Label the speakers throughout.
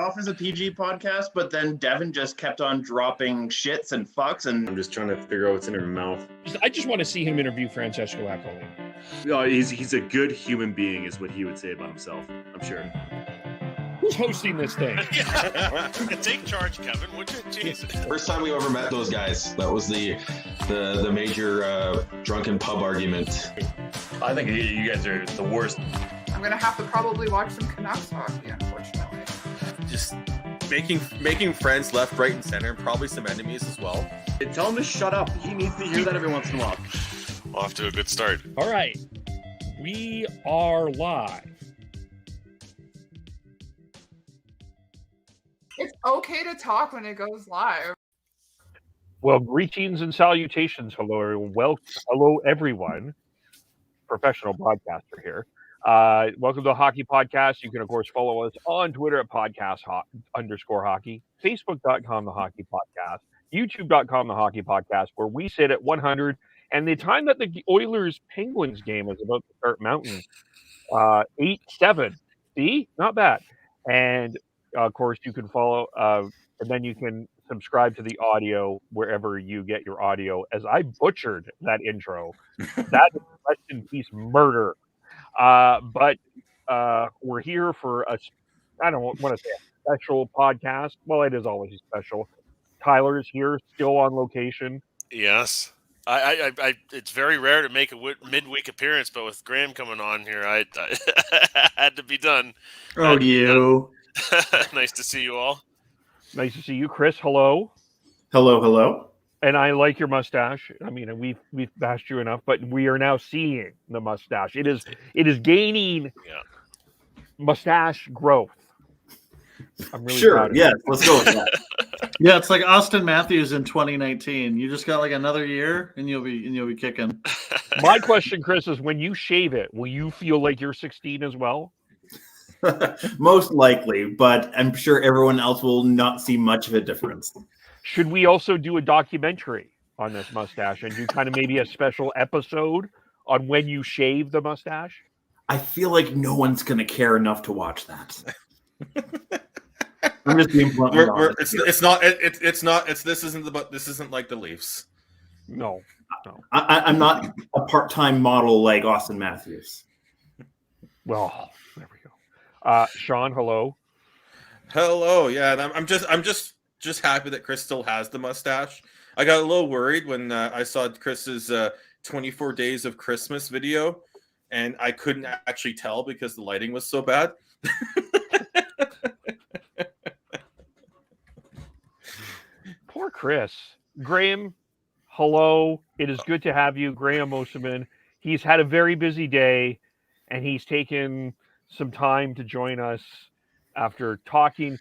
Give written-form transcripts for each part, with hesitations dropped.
Speaker 1: off as a PG podcast, but then Devin just kept on dropping shits and fucks, and
Speaker 2: I'm just trying to figure out what's in her mouth.
Speaker 3: I just want to see him interview Francesco Accoli.
Speaker 2: No, he's a good human being, is what he would say about himself. I'm sure.
Speaker 3: Who's hosting this thing?
Speaker 4: Take charge, Kevin, would you? Jesus.
Speaker 5: First time we ever met those guys. That was the major drunken pub argument.
Speaker 6: I think you guys are the worst.
Speaker 7: I'm gonna have to probably watch some Canucks hockey, unfortunately.
Speaker 8: Just making friends left, right, and center, and probably some enemies as well.
Speaker 2: Tell him to shut up. He needs to hear that every once in a while.
Speaker 4: Off to a good start.
Speaker 3: All right. We are live.
Speaker 7: It's okay to talk when it goes live.
Speaker 3: Well, greetings and salutations. Hello, everyone. Hello, everyone. Professional broadcaster here. Welcome to the Hockey Podcast. You can, of course, follow us on Twitter at podcast_hockey, Facebook.com, The Hockey Podcast, YouTube.com, The Hockey Podcast, where we sit at 100. And the time that the Oilers-Penguins game is about to start mounting, 8-7. See? Not bad. And, of course, you can follow, and then you can subscribe to the audio wherever you get your audio, as I butchered that intro. That is rest in peace murder. But we're here for I don't want to say a special podcast. Well, it is always special. Tyler's here, still on location.
Speaker 4: Yes. I it's very rare to make a midweek appearance, but with Graham coming on here, I had to be done.
Speaker 6: Oh, you.
Speaker 4: Nice to see you all.
Speaker 3: Nice to see you, Chris. Hello.
Speaker 6: Hello.
Speaker 3: And I like your mustache. I mean, we've bashed you enough, but we are now seeing the mustache. It is gaining mustache growth. I'm really
Speaker 6: Sure. Yeah. Let's go with that.
Speaker 9: Yeah, it's like Austin Matthews in 2019. You just got like another year, and you'll be kicking.
Speaker 3: My question, Chris, is when you shave it, will you feel like you're 16 as well?
Speaker 6: Most likely, but I'm sure everyone else will not see much of a difference.
Speaker 3: Should we also do a documentary on this mustache and do kind of maybe a special episode on when you shave the mustache?
Speaker 6: I feel like no one's going to care enough to watch that. I'm just being blunt.
Speaker 8: This isn't like the Leafs.
Speaker 3: No.
Speaker 6: I'm not a part-time model like Austin Matthews.
Speaker 3: Well, there we go. Sean, hello.
Speaker 8: Hello. Yeah, and I'm just happy that Chris still has the mustache. I got a little worried when I saw Chris's 24 Days of Christmas video, and I couldn't actually tell because the lighting was so bad.
Speaker 3: Poor Chris. Graham, hello. It is good to have you, Graham Mosimann. He's had a very busy day, and he's taken some time to join us after talking,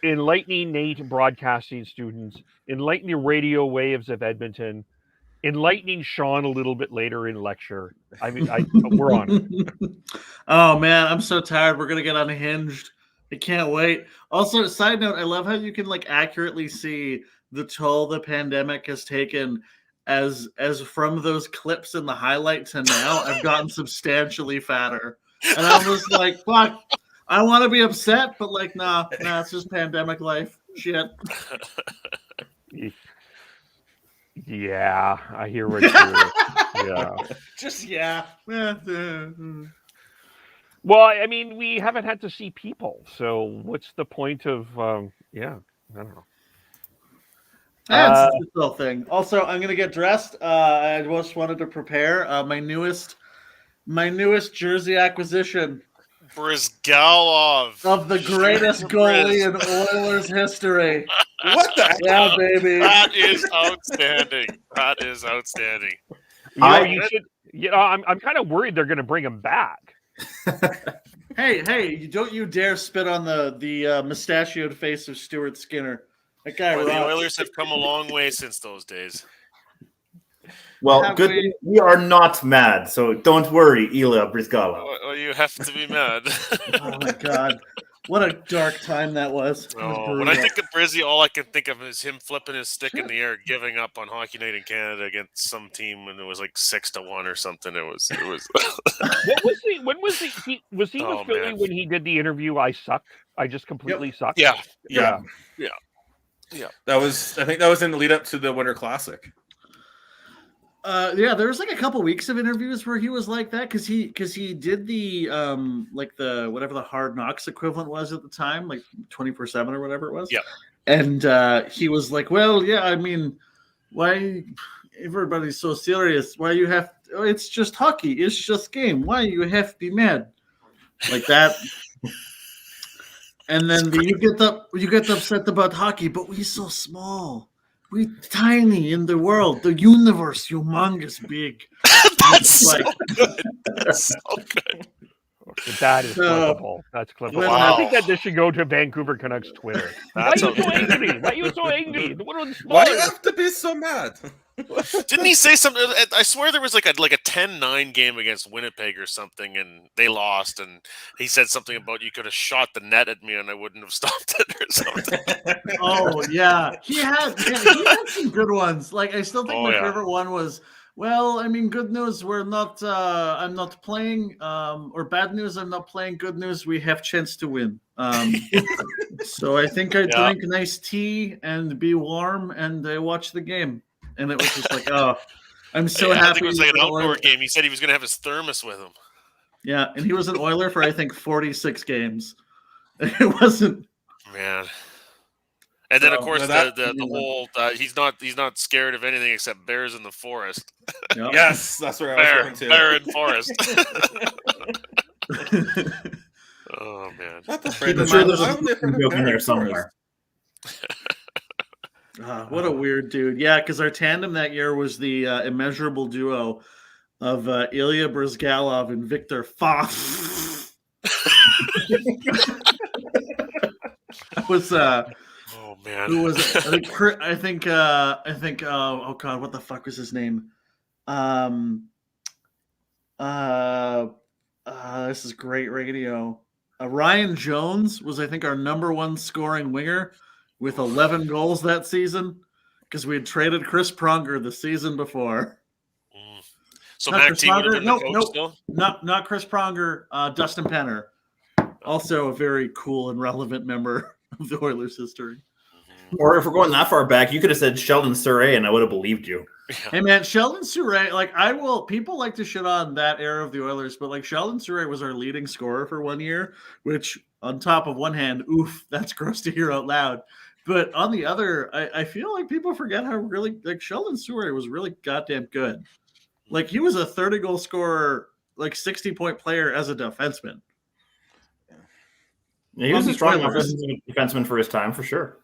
Speaker 3: enlightening Nate broadcasting students, enlightening the radio waves of Edmonton, enlightening Sean a little bit later in lecture. I mean, we're on it.
Speaker 9: Oh, man, I'm so tired. We're going to get unhinged. I can't wait. Also, side note, I love how you can like accurately see the toll the pandemic has taken as from those clips in the highlight to now, I've gotten substantially fatter. And I'm just like, fuck, I want to be upset, but like, nah, it's just pandemic life. Shit.
Speaker 3: Yeah, I hear what you're. Yeah.
Speaker 9: Just yeah.
Speaker 3: Well, I mean, we haven't had to see people, so what's the point of? I don't know.
Speaker 9: That's the little thing. Also, I'm gonna get dressed. I just wanted to prepare my newest jersey acquisition.
Speaker 4: Brizgalov
Speaker 9: Of the greatest goalie in Oilers history.
Speaker 8: What the
Speaker 9: Yeah,
Speaker 8: hell?
Speaker 9: baby.
Speaker 4: That is outstanding. That is outstanding.
Speaker 3: You should. I'm kind of worried they're going to bring him back.
Speaker 9: Hey! Don't you dare spit on the mustachioed face of Stuart Skinner. That guy.
Speaker 4: Well, the
Speaker 9: rocks.
Speaker 4: Oilers have come a long way since those days.
Speaker 6: Well, good. We are not mad, so don't worry, Ilya Brizgalov.
Speaker 4: Well, you have to be mad.
Speaker 9: Oh my god! What a dark time that was. It was
Speaker 4: Oh, when I
Speaker 9: brutal.
Speaker 4: think of Brizzy, all I can think of is him flipping his stick in the air, giving up on Hockey Night in Canada against some team, and it was like 6-1 or something. It was.
Speaker 3: What was he? When was he? Was he
Speaker 4: Oh,
Speaker 3: with Philly
Speaker 4: man.
Speaker 3: when he did the interview? I sucked. I just completely sucked.
Speaker 4: Yeah.
Speaker 8: That was, I think that was in the lead up to the Winter Classic.
Speaker 9: Yeah, there was like a couple weeks of interviews where he was like that because he did the like the whatever the Hard Knocks equivalent was at the time, like 24/7 or whatever it was.
Speaker 4: Yeah.
Speaker 9: And he was like, well, yeah, I mean, why everybody's so serious? Why you have? Oh, it's just hockey. It's just game. Why you have to be mad like that? And then you get upset about hockey, but we so small. We tiny in the world, the universe, humongous big.
Speaker 4: That's so good. That's so good.
Speaker 3: That is clippable. That's clippable.
Speaker 9: Wow.
Speaker 3: I think that this should go to Vancouver Canucks Twitter. Why are you so angry? Why are you so angry?
Speaker 8: Why do you have to be so mad?
Speaker 4: Didn't he say something? I swear there was like a 10-9 game against Winnipeg or something, and they lost. And he said something about you could have shot the net at me and I wouldn't have stopped it or something.
Speaker 9: Oh yeah, he had some good ones. Like I still think my favorite one was. Well, I mean, good news. We're not. I'm not playing. Or bad news. I'm not playing. Good news. We have chance to win. So I think I drink nice tea and be warm and watch the game. And it was just like, oh, I'm so happy.
Speaker 4: I think it was like an outdoor game. He said he was going to have his thermos with him.
Speaker 9: Yeah, and he was an Oiler for I think 46 games. It wasn't.
Speaker 4: Man. And then, of course, the whole he's not scared of anything except bears in the forest.
Speaker 9: Yep.
Speaker 8: Yes, that's where I was going to.
Speaker 4: Bear in forest. Oh man!
Speaker 6: I'm sure there's a joke in there somewhere.
Speaker 9: What a weird dude. Yeah, because our tandem that year was the immeasurable duo of Ilya Brizgalov and Victor Foff. That was
Speaker 4: oh man,
Speaker 9: who was it? I think oh god, what the fuck was his name? This is great radio. Ryan Jones was I think our number one scoring winger with 11 goals that season because we had traded Chris Pronger the season before.
Speaker 4: So Mac T would have been the coach still?
Speaker 9: Not Chris Pronger, Dustin Penner. Also a very cool and relevant member of the Oilers history.
Speaker 6: Or if we're going that far back, you could have said Sheldon Surrey and I would have believed you.
Speaker 9: Hey man, Sheldon Surrey, like people like to shit on that era of the Oilers, but like Sheldon Surrey was our leading scorer for 1 year, which on top of one hand, oof, that's gross to hear out loud. But on the other, I feel like people forget how really like Sheldon Surrey was really goddamn good. Like he was a 30-goal scorer, like 60-point player as a defenseman.
Speaker 6: Yeah, he was a strong defenseman for his time, for sure.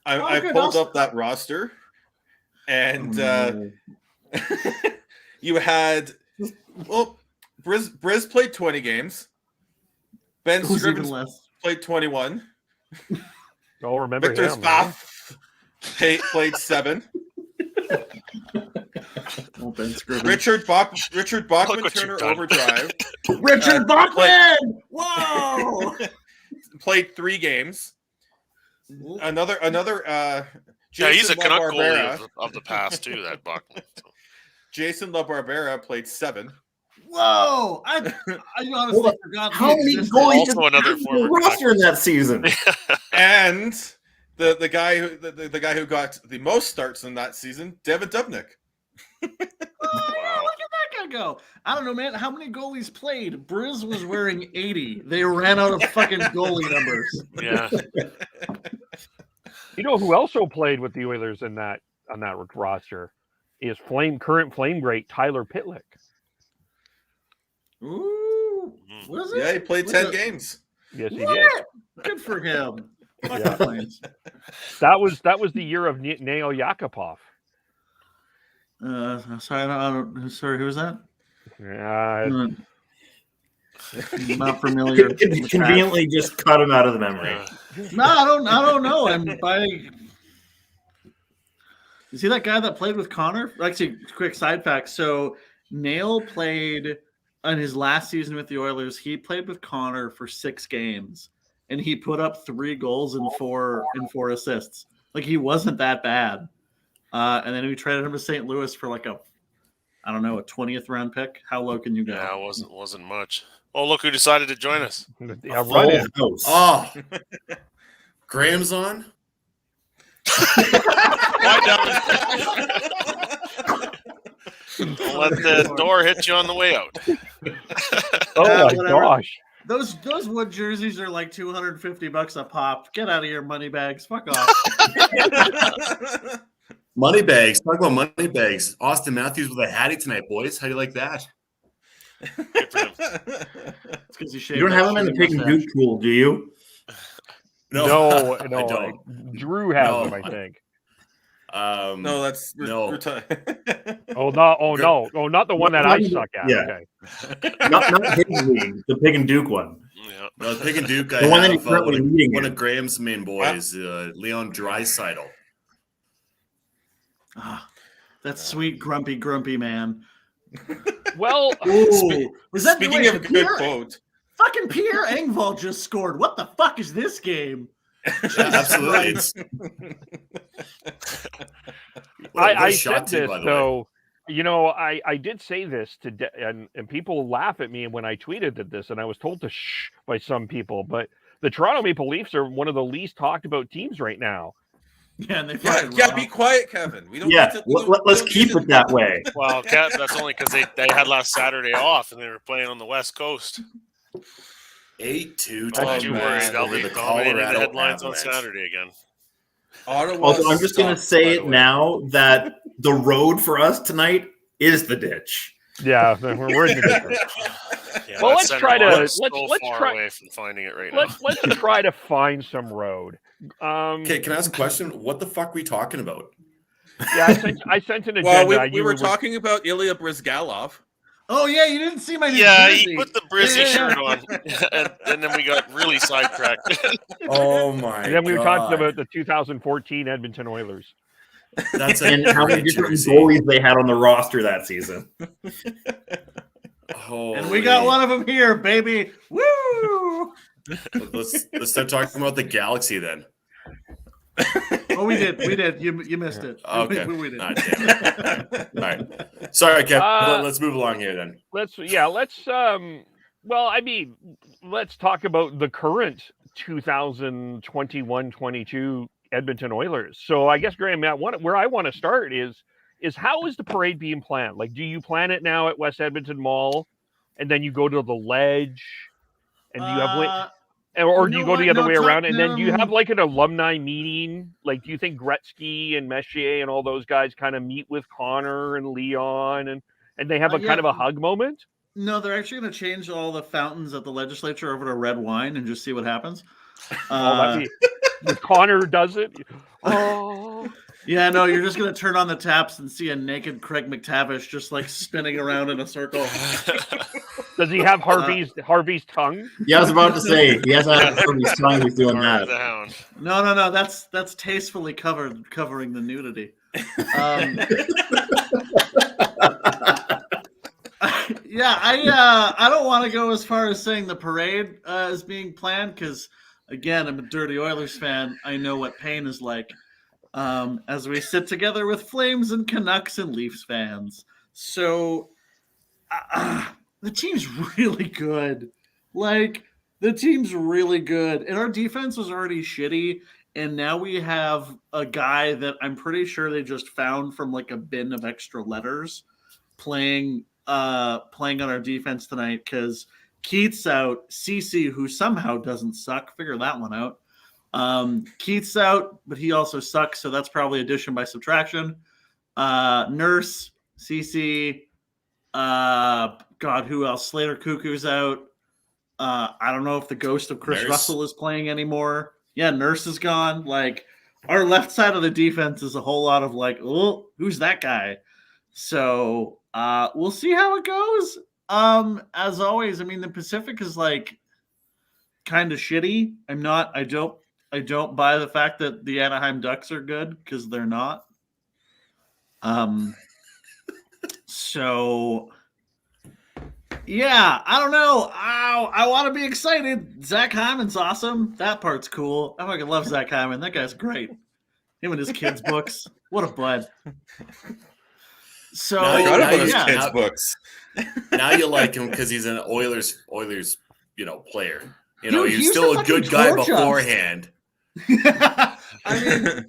Speaker 8: I pulled up that roster, and you had Briz played 20 games. Ben Scrivens played 21.
Speaker 3: Oh, remember
Speaker 8: Victor
Speaker 3: him?
Speaker 8: Spaff played 7.
Speaker 9: Oh, Ben Scrivens.
Speaker 8: Richard Bachman Turner Overdrive.
Speaker 9: Richard Bachman! Whoa!
Speaker 8: Played 3 games. Another
Speaker 4: he's a Canuck goalie of the past too, that Bachman.
Speaker 8: Jason LaBarbera played 7.
Speaker 9: Whoa! I honestly forgot.
Speaker 6: How many goalies did
Speaker 4: another former
Speaker 6: roster in that season?
Speaker 8: And the guy who got the most starts in that season, Devin Dubnyk.
Speaker 9: Oh, yeah, look at that guy go. I don't know, man. How many goalies played? Briz was wearing 80. They ran out of fucking goalie numbers.
Speaker 4: Yeah.
Speaker 3: You know who also played with the Oilers on that roster is current flame great Tyler Pitlick.
Speaker 9: Ooh, was it?
Speaker 8: Yeah, he played 10 games.
Speaker 3: Yes, he did.
Speaker 9: Good for him.
Speaker 3: Yeah. That was the year of Nail Yakupov.
Speaker 9: Sorry, who was that?
Speaker 3: Not
Speaker 9: familiar.
Speaker 6: Conveniently just cut him out of the memory.
Speaker 9: No, I don't know. You see that guy that played with Connor? Actually, quick side fact. So Nail played in his last season with the Oilers, he played with Connor for 6 games, and he put up 3 goals and 4 assists. Like, he wasn't that bad. And then we traded him to St. Louis for like a 20th round pick. How low can you go?
Speaker 4: Yeah, it wasn't much. Oh, look who decided to join us.
Speaker 3: Yeah, run it.
Speaker 2: Oh, Graham's on.
Speaker 4: Why don't let the door hit you on the way out.
Speaker 3: Oh my
Speaker 9: whatever.
Speaker 3: gosh.
Speaker 9: Those wood jerseys are like $250 a pop. Get out of here, money bags. Fuck off.
Speaker 2: Money bags. Talk about money bags. Austin Matthews with a hattie tonight, boys. How do you like that?
Speaker 4: Good for him.
Speaker 9: It's 'cause
Speaker 6: You don't have him in the Pig and Duke pool, do you?
Speaker 3: No,
Speaker 2: I don't.
Speaker 3: Drew has
Speaker 2: No.
Speaker 3: them, I think.
Speaker 8: No, that's
Speaker 2: No.
Speaker 8: no.
Speaker 3: Not the one that I suck at.
Speaker 6: Yeah.
Speaker 3: Okay.
Speaker 6: Not his league, the Pig and Duke one.
Speaker 4: Yeah.
Speaker 2: No, the Pig and Duke.
Speaker 6: The one that he's currently leading
Speaker 2: one
Speaker 6: in.
Speaker 2: of Graham's main boys, Leon Draisaitl.
Speaker 9: That sweet, grumpy man.
Speaker 3: Well,
Speaker 9: Ooh, was that
Speaker 8: Speaking of a good quote,
Speaker 9: Fucking Pierre Engvall just scored. What the fuck is this game?
Speaker 2: Yeah, absolutely. It's,
Speaker 3: I
Speaker 2: shot
Speaker 3: said
Speaker 2: too,
Speaker 3: this
Speaker 2: by the way.
Speaker 3: though. You know, I did say this and people laugh at me when I tweeted at this, and I was told to shh by some people. But the Toronto Maple Leafs are one of the least talked about teams right now.
Speaker 9: Yeah, and they
Speaker 8: yeah,
Speaker 9: fucking
Speaker 8: yeah.
Speaker 9: rock.
Speaker 8: Be quiet, Kevin. We don't.
Speaker 6: Yeah,
Speaker 8: need to, we don't-
Speaker 6: let's
Speaker 8: we don't
Speaker 6: keep
Speaker 8: need
Speaker 6: it that way.
Speaker 4: Well, that's only because they had last Saturday off and they were playing on the West Coast.
Speaker 2: 8-2
Speaker 4: Don't you worry, they'll
Speaker 2: over
Speaker 4: be
Speaker 2: the
Speaker 4: dominating the
Speaker 2: Colorado
Speaker 4: headlines on
Speaker 2: Avalanche.
Speaker 4: Saturday again.
Speaker 8: Ottawa
Speaker 6: Also, I'm just going to
Speaker 8: sucks,
Speaker 6: say
Speaker 8: by
Speaker 6: it
Speaker 8: the way.
Speaker 6: now that the road for us tonight is the ditch.
Speaker 3: Yeah, we're in the difference.
Speaker 4: Yeah,
Speaker 3: Well,
Speaker 4: that
Speaker 3: let's
Speaker 4: center
Speaker 3: try to-
Speaker 4: line is
Speaker 3: let's
Speaker 4: far
Speaker 3: try-
Speaker 4: away from finding it right now.
Speaker 3: Let's try to find some road.
Speaker 2: Okay, can I ask a question? What the fuck are we talking about?
Speaker 3: Yeah, I sent an agenda.
Speaker 8: Well,
Speaker 3: I
Speaker 8: we
Speaker 3: knew
Speaker 8: were talking about Ilya Brizgalov.
Speaker 9: Oh yeah, you didn't see my new
Speaker 4: Yeah,
Speaker 9: jersey.
Speaker 4: he put the Brizzy
Speaker 9: Yeah.
Speaker 4: shirt on, and then we got really sidetracked.
Speaker 2: Oh my!
Speaker 3: And then we were talking
Speaker 2: God.
Speaker 3: about the 2014 Edmonton Oilers.
Speaker 2: That's a
Speaker 6: And how many
Speaker 2: great
Speaker 6: different
Speaker 2: jersey.
Speaker 6: goalies they had on the roster that season.
Speaker 9: And we got
Speaker 2: Holy-
Speaker 9: one of them here, baby. Woo!
Speaker 2: Let's start talking about the Galaxy then.
Speaker 9: Oh, we did. You missed it.
Speaker 2: Okay.
Speaker 9: We did.
Speaker 2: Ah, damn it. All right. Sorry, Kev. Let's move along here then.
Speaker 3: Let's talk about the current 2021-22 Edmonton Oilers. So I guess, Graham, where I want to start is how is the parade being planned? Like, do you plan it now at West Edmonton Mall, and then you go to the Ledge, and do you have or do you go the other way around, and then do you have like an alumni meeting? Like, do you think Gretzky and Messier and all those guys kind of meet with Connor and Leon, and they have a kind of a hug moment?
Speaker 9: No, they're actually going to change all the fountains at the legislature over to red wine and just see what happens.
Speaker 3: If Connor does it. Oh.
Speaker 9: Yeah, no, you're just going to turn on the taps and see a naked Craig McTavish just like spinning around in a circle.
Speaker 3: Does he have Harvey's tongue?
Speaker 6: Yeah, I was about to say he has Harvey's tongue. He's doing
Speaker 4: Harvey
Speaker 6: that.
Speaker 4: the Hound.
Speaker 9: No, that's tastefully covering the nudity. Yeah, I don't want to go as far as saying the parade is being planned because, again, I'm a dirty Oilers fan. I know what pain is like. As we sit together with Flames and Canucks and Leafs fans. So the team's really good. Like, the team's really good. And our defense was already shitty. And now we have a guy that I'm pretty sure they just found from like a bin of extra letters playing on our defense tonight because Keith's out. CC, who somehow doesn't suck, figure that one out. Keith's out, but he also sucks, so that's probably addition by subtraction. Nurse, CC, God, who else? Slater Cuckoo's out. I don't know if the ghost of Chris Russell is playing anymore. Yeah, Nurse is gone. Like, our left side of the defense is a whole lot of like, oh, who's that guy? So we'll see how it goes. As always, I mean, the Pacific is like kind of shitty. I don't buy the fact that the Anaheim Ducks are good because they're not. So Yeah, I don't know. I want to be excited. Zach Hyman's awesome. That part's cool. I fucking love Zach Hyman. That guy's great. Him and his kids' books. What a bud. So
Speaker 8: I forgot about his
Speaker 9: yeah.
Speaker 8: kids' books.
Speaker 10: Now you like him because he's an Oilers, player. You know,
Speaker 9: Dude,
Speaker 10: he
Speaker 9: he
Speaker 10: was
Speaker 9: used
Speaker 10: still
Speaker 9: to
Speaker 10: a good
Speaker 9: fucking
Speaker 10: guy
Speaker 9: torch us.
Speaker 10: beforehand.
Speaker 9: I mean,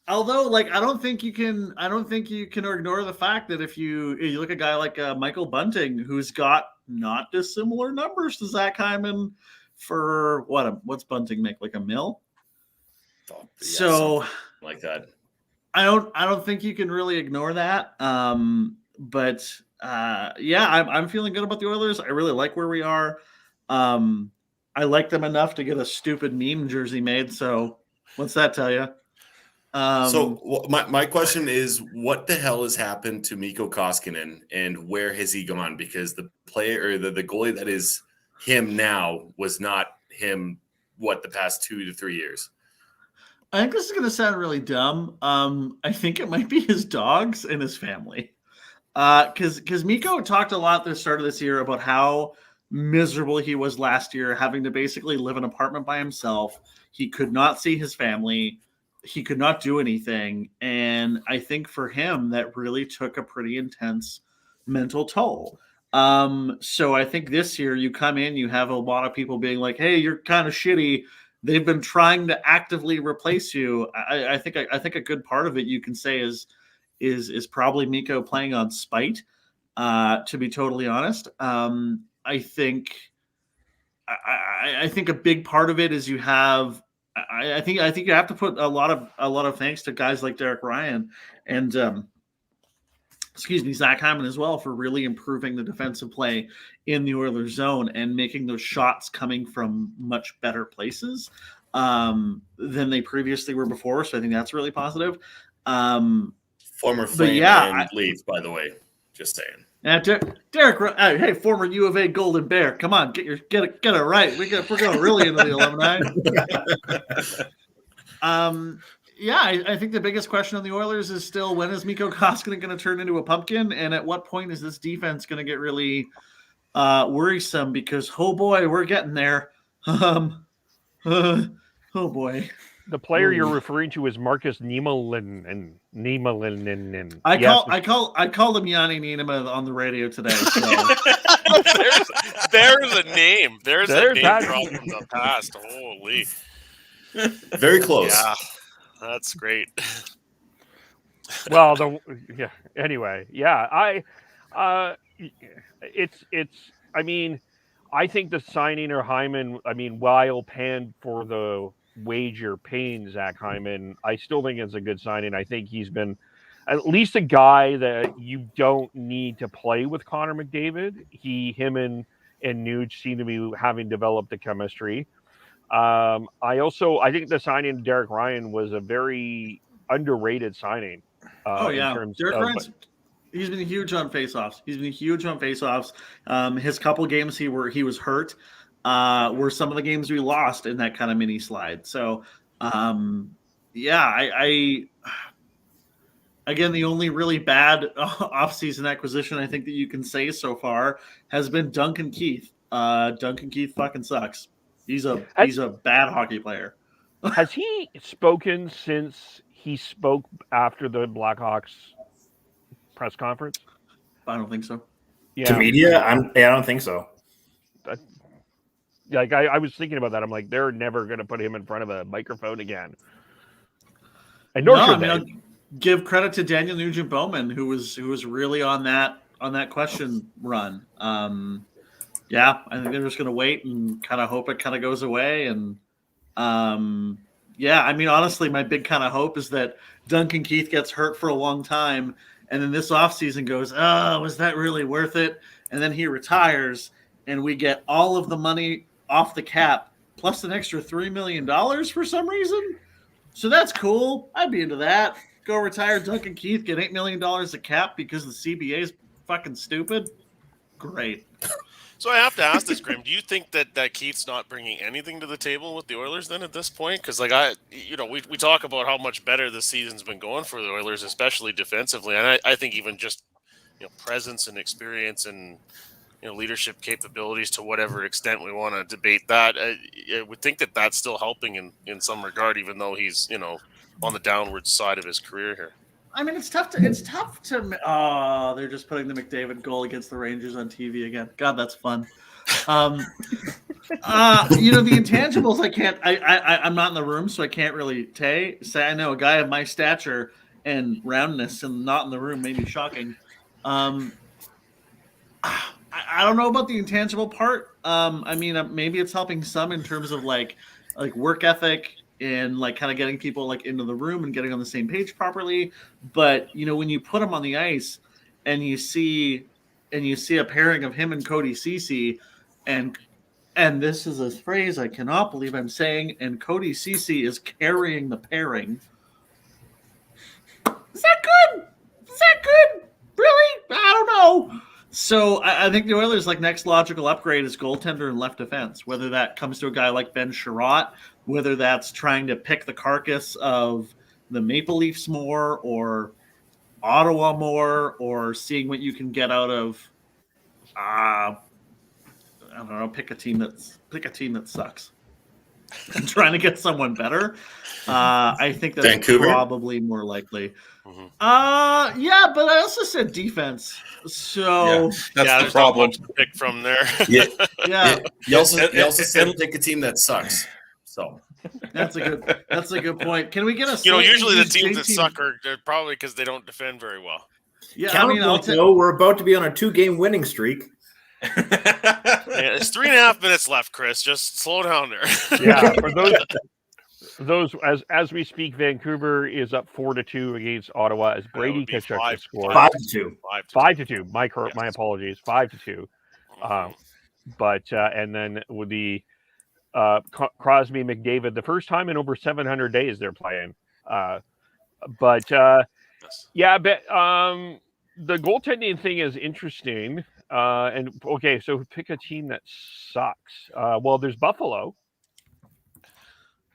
Speaker 9: although, like, I don't think you can ignore the fact that if you look at a guy like Michael Bunting, who's got not dissimilar numbers to Zach Hyman for what's Bunting make, like $1 million?
Speaker 10: Yeah,
Speaker 9: So
Speaker 10: something like that.
Speaker 9: I don't think you can really ignore that. But I'm feeling good about the Oilers. I really like where we are. I like them enough to get a stupid meme jersey made. So what's that tell you?
Speaker 10: My question is, what the hell has happened to Mikko Koskinen, and where has he gone? Because the player or the goalie that is him now was not him. The past 2 to 3 years?
Speaker 9: I think this is going to sound really dumb. I think it might be his dogs and his family. Because Mikko talked a lot at the start of this year about how miserable he was last year, having to basically live in an apartment by himself. He could not see his family. He could not do anything. And I think for him, that really took a pretty intense mental toll. So I think this year you come in, you have a lot of people being like, hey, you're kind of shitty. They've been trying to actively replace you. I think a good part of it you can say is probably Mikko playing on spite. To be totally honest, I think a big part of it is you have. I think you have to put a lot of thanks to guys like Derek Ryan and Zach Hyman as well for really improving the defensive play in the Oilers zone and making those shots coming from much better places than they previously were before. So I think that's really positive.
Speaker 10: Former Flame and Leaf, by the way. Just saying.
Speaker 9: Derek, hey, former U of A Golden Bear, come on, get it right. We're going really into the alumni. I think the biggest question on the Oilers is still, when is Mikko Koskinen going to turn into a pumpkin, and at what point is this defense going to get really worrisome? Because oh boy, we're getting there. Oh boy.
Speaker 3: The player you're referring to is Marcus Niemelainen.
Speaker 9: I called him Yanni Nienema on the radio today. So.
Speaker 4: there's a name. There's a name drop from the past. Holy.
Speaker 10: Very close.
Speaker 4: Yeah, that's great.
Speaker 3: Well, anyway, I think the signing of Hyman, while panned for the wage you're paying Zach Hyman, I still think it's a good signing. I think he's been at least a guy that you don't need to play with Connor McDavid. Him and Nuge seem to be having developed a chemistry. I think the signing of Derek Ryan was a very underrated signing.
Speaker 9: Derek Ryan's he's been huge on faceoffs. His couple games he was hurt. Were some of the games we lost in that kind of mini slide. So, again, the only really bad offseason acquisition I think that you can say so far has been Duncan Keith. Duncan Keith fucking sucks. He's a bad hockey player.
Speaker 3: Has he spoken since he spoke after the Blackhawks press conference?
Speaker 9: I don't think so.
Speaker 3: Yeah.
Speaker 6: To media? I don't think so.
Speaker 3: I was thinking about that. I'm like, they're never going to put him in front of a microphone again. And
Speaker 9: I'll give credit to Daniel Nugent-Bowman, who was really on that question run. I think they're just going to wait and kind of hope it kind of goes away. And honestly, my big kind of hope is that Duncan Keith gets hurt for a long time, and then this offseason goes, oh, was that really worth it? And then he retires, and we get all of the money off the cap plus an extra $3 million for some reason. So that's cool. I'd be into that. Go retire Duncan Keith, get $8 million of cap because the CBA is fucking stupid. Great.
Speaker 4: So I have to ask this, Graham. Do you think that Keith's not bringing anything to the table with the Oilers then at this point? Because we talk about how much better this season's been going for the Oilers, especially defensively, and I think even just presence and experience and leadership capabilities to whatever extent we want to debate that. I would think that that's still helping in some regard, even though he's on the downward side of his career here.
Speaker 9: I mean, it's tough to. Oh, they're just putting the McDavid goal against the Rangers on TV again. God, that's fun. The intangibles. I can't. I'm not in the room, so I can't really say. I know a guy of my stature and roundness and not in the room may be shocking. I don't know about the intangible part. I mean, maybe it's helping some in terms of like work ethic and like kind of getting people like into the room and getting on the same page properly. But when you put him on the ice and you see a pairing of him and Cody Ceci, and this is a phrase I cannot believe I'm saying, and Cody Ceci is carrying the pairing. Is that good? Really? I don't know. So I think the Oilers' next logical upgrade is goaltender and left defense, whether that comes to a guy like Ben Sherratt, whether that's trying to pick the carcass of the Maple Leafs more or Ottawa more, or seeing what you can get out of I don't know, pick a team that sucks and trying to get someone better. I think that's
Speaker 10: Vancouver?
Speaker 9: Probably more likely.
Speaker 4: Mm-hmm.
Speaker 9: Yeah, but I also said defense. So
Speaker 8: that's the problem.
Speaker 4: To pick from there.
Speaker 10: Yeah.
Speaker 9: yeah,
Speaker 10: You also said pick a team that sucks. So
Speaker 9: that's a good point. Can we get a
Speaker 4: usually the teams that suck are probably because they don't defend very well.
Speaker 9: Yeah,
Speaker 6: we're about to be on a 2-game winning streak.
Speaker 4: It's 3.5 minutes left, Chris. Just slow down there.
Speaker 3: Yeah, for those as we speak, Vancouver is up 4-2 against Ottawa as Brady Tkachuk has scored
Speaker 6: 5-2.
Speaker 3: 5-2. My apologies, 5-2. But and then with the Crosby McDavid, the first time in over 700 days they're playing. The goaltending thing is interesting. And okay, so pick a team that sucks. Well, there's Buffalo.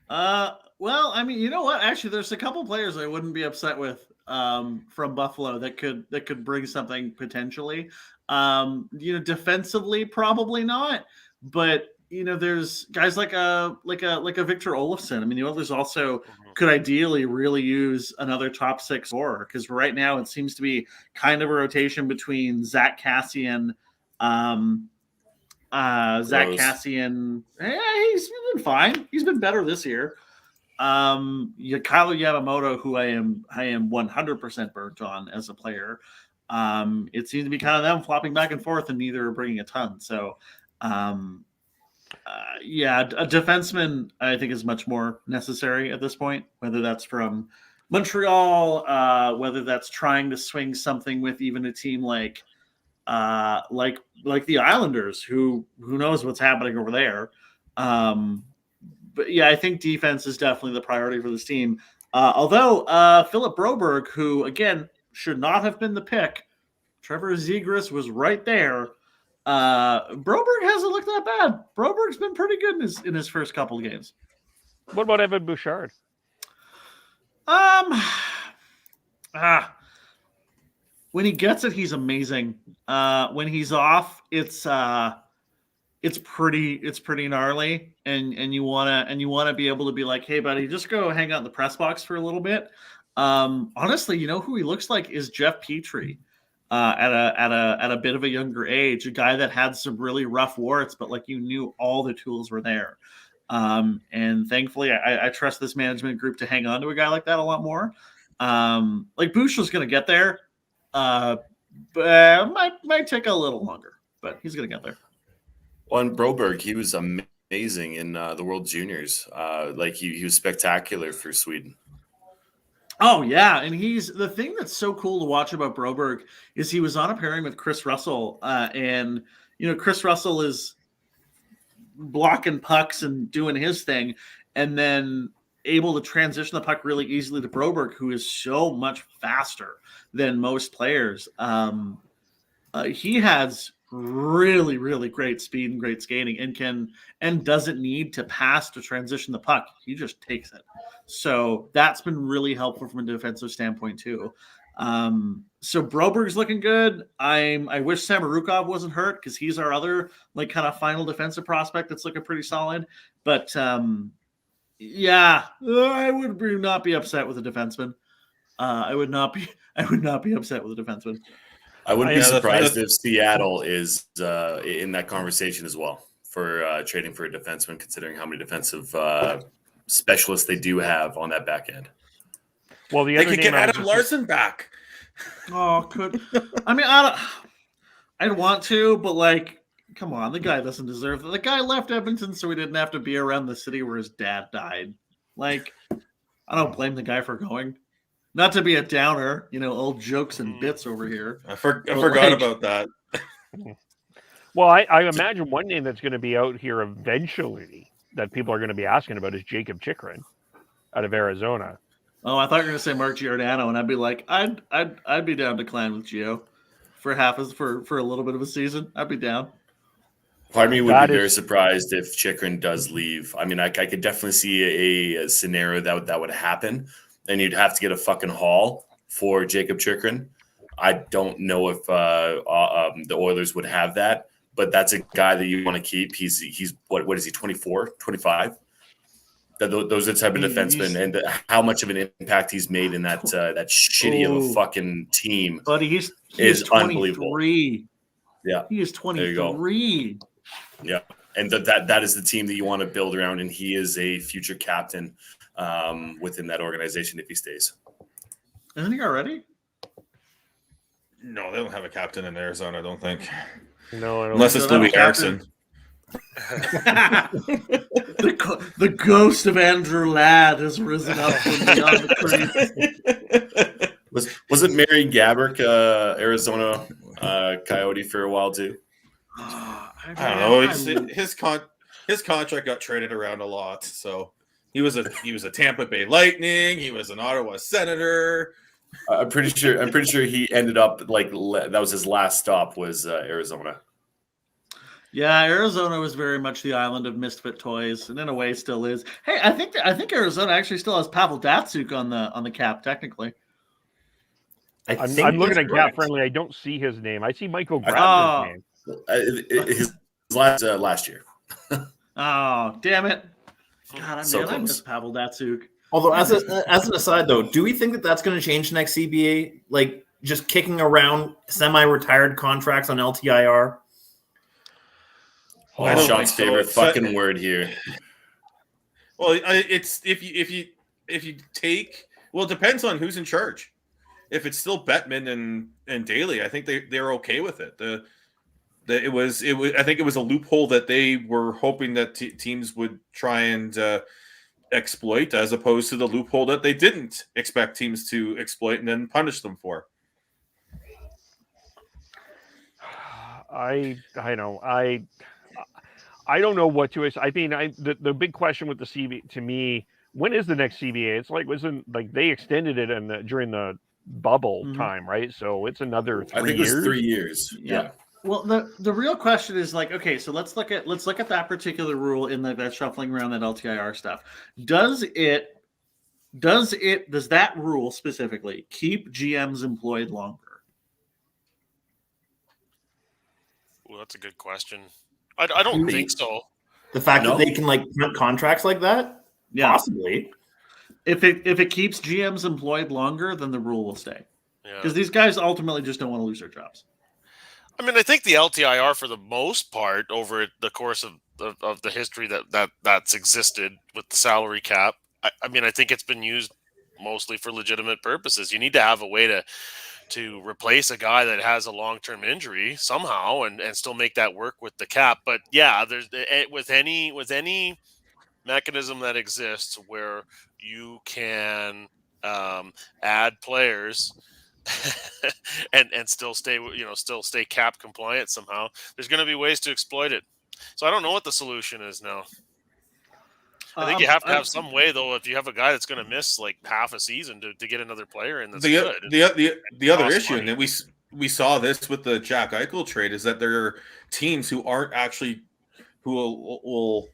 Speaker 9: Well, I mean, you know what? Actually, there's a couple players I wouldn't be upset with from Buffalo that could bring something potentially. Defensively, probably not, but there's guys like a Victor Olofsson. I mean, the Oilers also could ideally really use another top 6 scorer, because right now it seems to be kind of a rotation between Zach Kassian. Kassian, he's been fine. He's been better this year. Kylo Yamamoto, who I am 100% burnt on as a player. It seems to be kind of them flopping back and forth, and neither are bringing a ton. So, a defenseman I think is much more necessary at this point, whether that's from Montreal, whether that's trying to swing something with even a team like the Islanders, who knows what's happening over there. But yeah, I think defense is definitely the priority for this team. Although Philip Broberg, who again should not have been the pick, Trevor Zegras was right there. Broberg hasn't looked that bad. Broberg's been pretty good in his first couple of games.
Speaker 3: What about Evan Bouchard?
Speaker 9: When he gets it, he's amazing. When he's off, it's pretty gnarly, and you wanna be able to be like, hey buddy, just go hang out in the press box for a little bit. Honestly, who he looks like is Jeff Petrie. At a bit of a younger age, a guy that had some really rough warts, but you knew all the tools were there. And thankfully I trust this management group to hang on to a guy like that a lot more. Bouchard's going to get there, but might take a little longer, but he's going to get there.
Speaker 10: On Broberg, he was amazing in the World Juniors. He was spectacular for Sweden.
Speaker 9: Oh yeah, and he's the thing that's so cool to watch about Broberg is he was on a pairing with Chris Russell, and Chris Russell is blocking pucks and doing his thing, and then able to transition the puck really easily to Broberg, who is so much faster than most players. He has really, really great speed and great skating, and doesn't need to pass to transition the puck. He just takes it. So that's been really helpful from a defensive standpoint too. So Broberg's looking good. I wish Samorukov wasn't hurt because he's our other like kind of final defensive prospect that's looking pretty solid. But yeah, I would not be upset with a defenseman. I would not be upset with a defenseman.
Speaker 10: I wouldn't be surprised if Seattle is in that conversation as well for trading for a defenseman, considering how many defensive specialists they do have on that back end.
Speaker 3: Well,
Speaker 8: they could get Adam Larson back.
Speaker 9: Oh, I'd want to, but like, come on, the guy doesn't deserve it. The guy left Edmonton so he didn't have to be around the city where his dad died. Like, I don't blame the guy for going. Not to be a downer, old jokes and bits over here.
Speaker 8: I forgot about that.
Speaker 3: Well, I imagine one name that's going to be out here eventually that people are going to be asking about is Jacob Chychrun out of Arizona.
Speaker 9: Oh, I thought you were going to say Mark Giordano, and I'd be like, I'd be down to climb with Gio for a little bit of a season. I'd be down.
Speaker 10: Part of me would be very surprised if Chychrun does leave. I mean, I could definitely see a scenario that would happen, and you'd have to get a fucking haul for Jacob Chychrun. I don't know if the Oilers would have that, but that's a guy that you want to keep. He's what is he, 24, 25? Those are the type of defensemen, and how much of an impact he's made in that shitty of a fucking team.
Speaker 9: But he's
Speaker 10: unbelievable. Yeah,
Speaker 9: he is 23.
Speaker 10: There you go. Yeah, and that is the team that you want to build around, and he is a future captain within that organization if he stays.
Speaker 9: Isn't he already?
Speaker 8: No, they don't have a captain in Arizona, I don't think.
Speaker 3: No, I don't.
Speaker 8: Unless it's Louis Erickson.
Speaker 9: The ghost of Andrew Ladd has risen up from beyond the creek.
Speaker 10: Was it Mary Gabbert, Arizona Coyote for a while too?
Speaker 8: I don't know. His contract got traded around a lot, so he was a Tampa Bay Lightning. He was an Ottawa Senator.
Speaker 10: I'm pretty sure he ended up like that was his last stop was Arizona.
Speaker 9: Yeah, Arizona was very much the island of misfit toys, and in a way still is. Hey, I think Arizona actually still has Pavel Datsyuk on the cap technically.
Speaker 3: I'm looking at Cap Friendly. I don't see his name. I see Michael Grabner's name.
Speaker 10: His last year.
Speaker 9: Oh, damn it! God, I miss Pavel Datsyuk.
Speaker 6: Although, as an aside, though, do we think that that's going to change next CBA? Like, just kicking around semi-retired contracts on LTIR?
Speaker 10: Sean's favorite fucking word here.
Speaker 8: Well, it's if you take, well, it depends on who's in charge. If it's still Bettman and Daly, I think they're okay with it. It was I think it was a loophole that they were hoping that teams would try and exploit, as opposed to the loophole that they didn't expect teams to exploit and then punish them for.
Speaker 3: I don't know what to. I mean, the big question with the CBA to me, when is the next CBA? It's like they extended it during the bubble time, right? So it's another 3 years.
Speaker 10: I think it was 3 years. Yeah.
Speaker 9: Well, the real question is like, okay, so let's look at that particular rule in that shuffling around that LTIR stuff. Does that rule specifically keep GMs employed longer?
Speaker 4: Well, that's a good question. I don't think so.
Speaker 6: The fact that they can like print contracts like that, possibly.
Speaker 9: If it keeps GMs employed longer, then the rule will stay. Because these guys ultimately just don't want to lose their jobs.
Speaker 4: I mean, I think the LTIR, for the most part, over the course of the history that's existed with the salary cap, I mean, I think it's been used mostly for legitimate purposes. You need to have a way to replace a guy that has a long-term injury somehow and still make that work with the cap. But yeah, there's with any mechanism that exists where you can add players and still stay cap compliant somehow, there's going to be ways to exploit it. So I don't know what the solution is now. I think you have to have some way, though, if you have a guy that's going to miss like half a season to get another player in that's good.
Speaker 8: The other issue, and we saw this with the Jack Eichel trade, is that there are teams who aren't actually will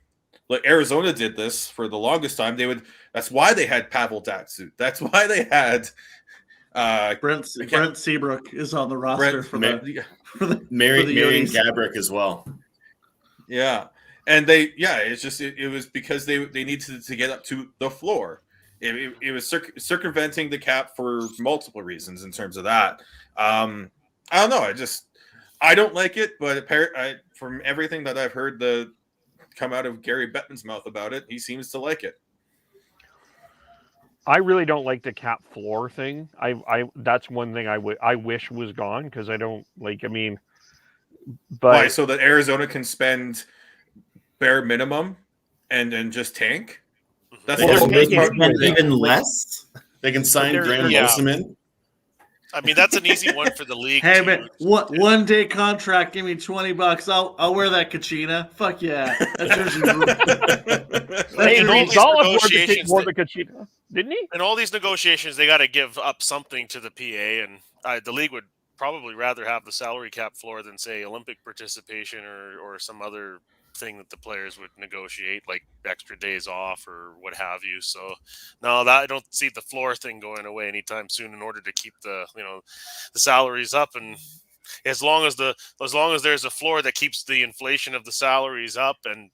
Speaker 8: like Arizona did this for the longest time. That's why they had Pavel Datsyuk. That's why they had
Speaker 9: Brent Seabrook is on the roster for the
Speaker 10: Marion
Speaker 9: Yotes.
Speaker 10: Gabrick as well.
Speaker 8: Yeah, and it was because they needed to get up to the floor. It was circumventing the cap for multiple reasons in terms of that. I don't know. I don't like it, but from everything that I've heard come out of Gary Bettman's mouth about it, he seems to like it.
Speaker 3: I really don't like the cap floor thing. That's one thing I wish was gone because I don't like. I mean, but
Speaker 8: why? So that Arizona can spend bare minimum and then just tank. That's
Speaker 6: they can spend even less.
Speaker 10: They can sign Graham Mosimann.
Speaker 4: I mean, that's an easy one for the league.
Speaker 9: Hey, man, one day contract, give me $20. I'll wear that Kachina. Fuck yeah. That's
Speaker 3: wore the Kachina, didn't he?
Speaker 4: In all these negotiations, they got to give up something to the PA, and the league would probably rather have the salary cap floor than, say, Olympic participation or some other thing that the players would negotiate, like extra days off or what have you. So no, I don't see the floor thing going away anytime soon in order to keep the salaries up. And as long as there's a floor that keeps the inflation of the salaries up, and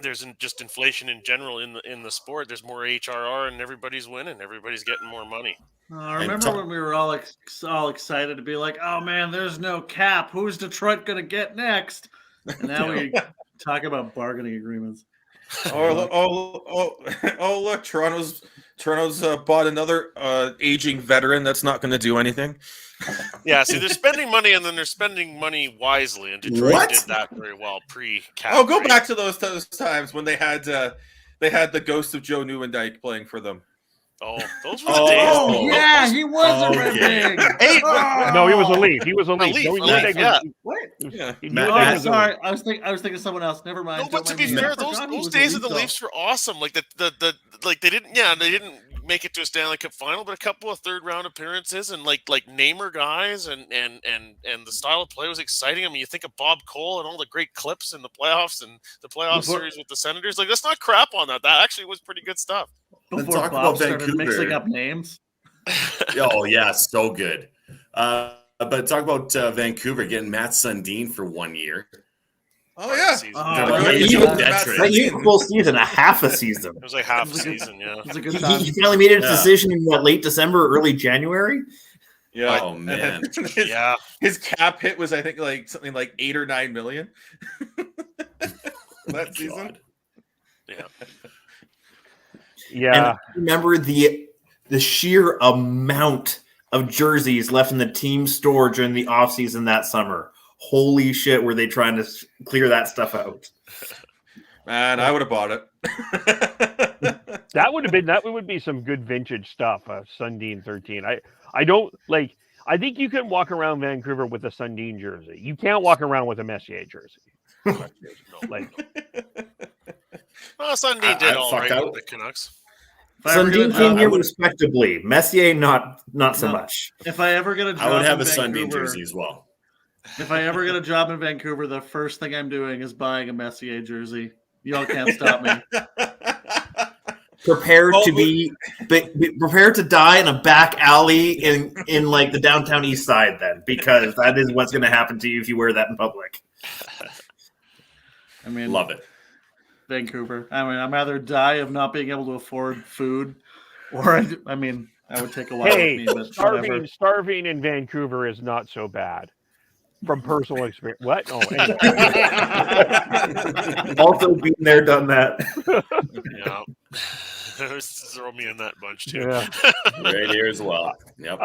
Speaker 4: there's just inflation in general in the sport, there's more HRR and everybody's winning, everybody's getting more money.
Speaker 9: I remember when we were all excited to be like, oh man, there's no cap, who's Detroit gonna get next? And now we talk about bargaining agreements.
Speaker 8: Look, Toronto's bought another aging veteran that's not going to do anything.
Speaker 4: Yeah, see, they're spending money, and then they're spending money wisely, and Detroit did that very well pre-cap.
Speaker 8: Oh, go back to those times when they had the ghost of Joe Nieuwendyk playing for them.
Speaker 4: Oh, those were the days.
Speaker 9: Oh, yeah, he was a Red Wing.
Speaker 3: No, he was a Leaf. He was a Leaf.
Speaker 9: Sorry, I was thinking someone else. Never mind.
Speaker 4: No, but to be fair, those days of the Leafs were awesome. Like they didn't make it to a Stanley Cup final, but a couple of third round appearances and like Namer guys and the style of play was exciting. I mean, you think of Bob Cole and all the great clips in the playoffs and the playoff series with the Senators. Like, let's not crap on that. That actually was pretty good stuff.
Speaker 9: Before Bob started mixing up names.
Speaker 10: Oh yeah, so good. But talk about Vancouver getting Matt Sundin for 1 year.
Speaker 8: Oh yeah,
Speaker 6: that even full season, a half a season.
Speaker 4: It was like half a season. Yeah,
Speaker 6: he finally made a decision in late December, early January.
Speaker 8: Yeah.
Speaker 10: Oh man.
Speaker 8: His cap hit was, I think, like something like 8 or 9 million that season.
Speaker 4: Yeah.
Speaker 3: Yeah.
Speaker 6: And remember the sheer amount of jerseys left in the team store during the offseason that summer. Holy shit, were they trying to clear that stuff out?
Speaker 8: Man, I would have bought it.
Speaker 3: That would be some good vintage stuff. Sundin 13. I think you can walk around Vancouver with a Sundin jersey. You can't walk around with a Messier jersey.
Speaker 4: Sundin did all right with the Canucks.
Speaker 6: Sundin came here respectably. Messier not so much.
Speaker 9: If I ever get a job,
Speaker 10: I would have a Sundin jersey as well.
Speaker 9: If I ever get a job in Vancouver, the first thing I'm doing is buying a Messier jersey. Y'all can't stop me.
Speaker 6: Prepared to die in a back alley in like the downtown east side then, because that is what's going to happen to you if you wear that in public.
Speaker 9: I mean,
Speaker 10: love it.
Speaker 9: Vancouver. I mean, I'd rather die of not being able to afford food, or I would take a while.
Speaker 3: Hey, with me, starving in Vancouver is not so bad. From personal experience. What? Oh, anyway.
Speaker 6: Also been there, done that.
Speaker 4: Yeah. Throw me in that bunch too.
Speaker 3: Yeah.
Speaker 10: Right here as well. Yep.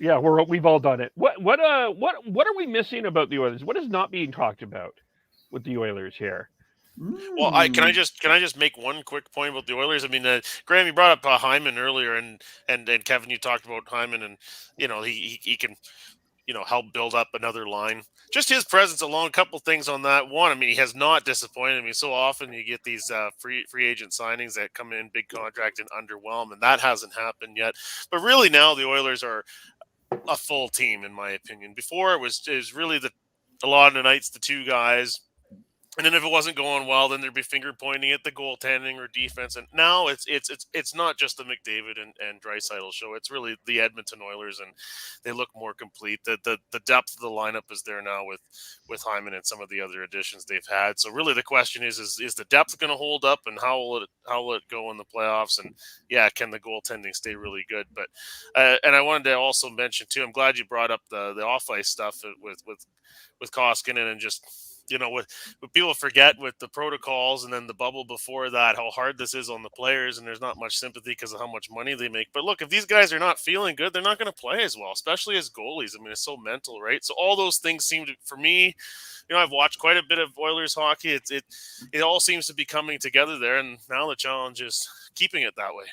Speaker 3: Yeah, we've all done it. What are we missing about the Oilers? What is not being talked about with the Oilers here?
Speaker 4: Well, can I just make one quick point about the Oilers? I mean, Graham, you brought up Hyman earlier, and Kevin, you talked about Hyman, and he can help build up another line. Just his presence alone, a couple things on that. One, I mean, he has not disappointed. I mean, so often you get these free agent signings that come in big contract and underwhelm, and that hasn't happened yet. But really now the Oilers are a full team, in my opinion. Before it was really a lot of the nights, the two guys, And then if it wasn't going well, then there'd be finger pointing at the goaltending or defense. And now it's not just the McDavid and Draisaitl show. It's really the Edmonton Oilers, and they look more complete. The depth of the lineup is there now with Hyman and some of the other additions they've had. So really the question is the depth going to hold up, and how will it go in the playoffs? And yeah, can the goaltending stay really good? But and I wanted to also mention too, I'm glad you brought up the off ice stuff with Koskinen, and just, you know, what people forget with the protocols and then the bubble before that, how hard this is on the players, and there's not much sympathy because of how much money they make. But look, if these guys are not feeling good, they're not going to play as well, especially as goalies. I mean, it's so mental, right? So all those things seem to, for me, you know, I've watched quite a bit of Oilers hockey. It all seems to be coming together there, and now the challenge is keeping it that way.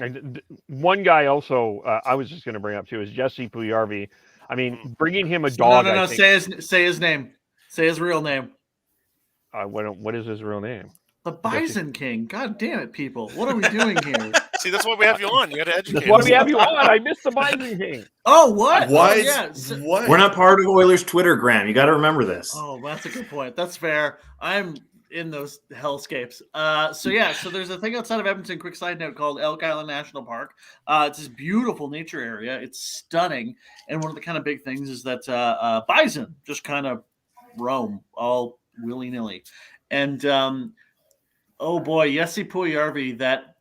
Speaker 3: And one guy also I was just going to bring up too is Jesse Pujarvi. I mean, bringing him a dog.
Speaker 9: No. Say his name. Say his real name.
Speaker 3: What is his real name?
Speaker 9: The Bison King. God damn it, people! What are we doing here?
Speaker 4: See, that's why we have you on. You got to educate.
Speaker 3: That's why we have you on. I missed the Bison King.
Speaker 9: Oh, what?
Speaker 10: What?
Speaker 9: Oh, yeah.
Speaker 10: What?
Speaker 6: We're not part of Oilers Twitter, Graham. You got to remember this.
Speaker 9: Oh, that's a good point. That's fair. I'm in those hellscapes. So there's a thing outside of Edmonton, quick side note, called Elk Island National Park. It's this beautiful nature area. It's stunning. And one of the kind of big things is that bison just kind of roam all willy-nilly. And oh boy, Jesse Pujarvi, that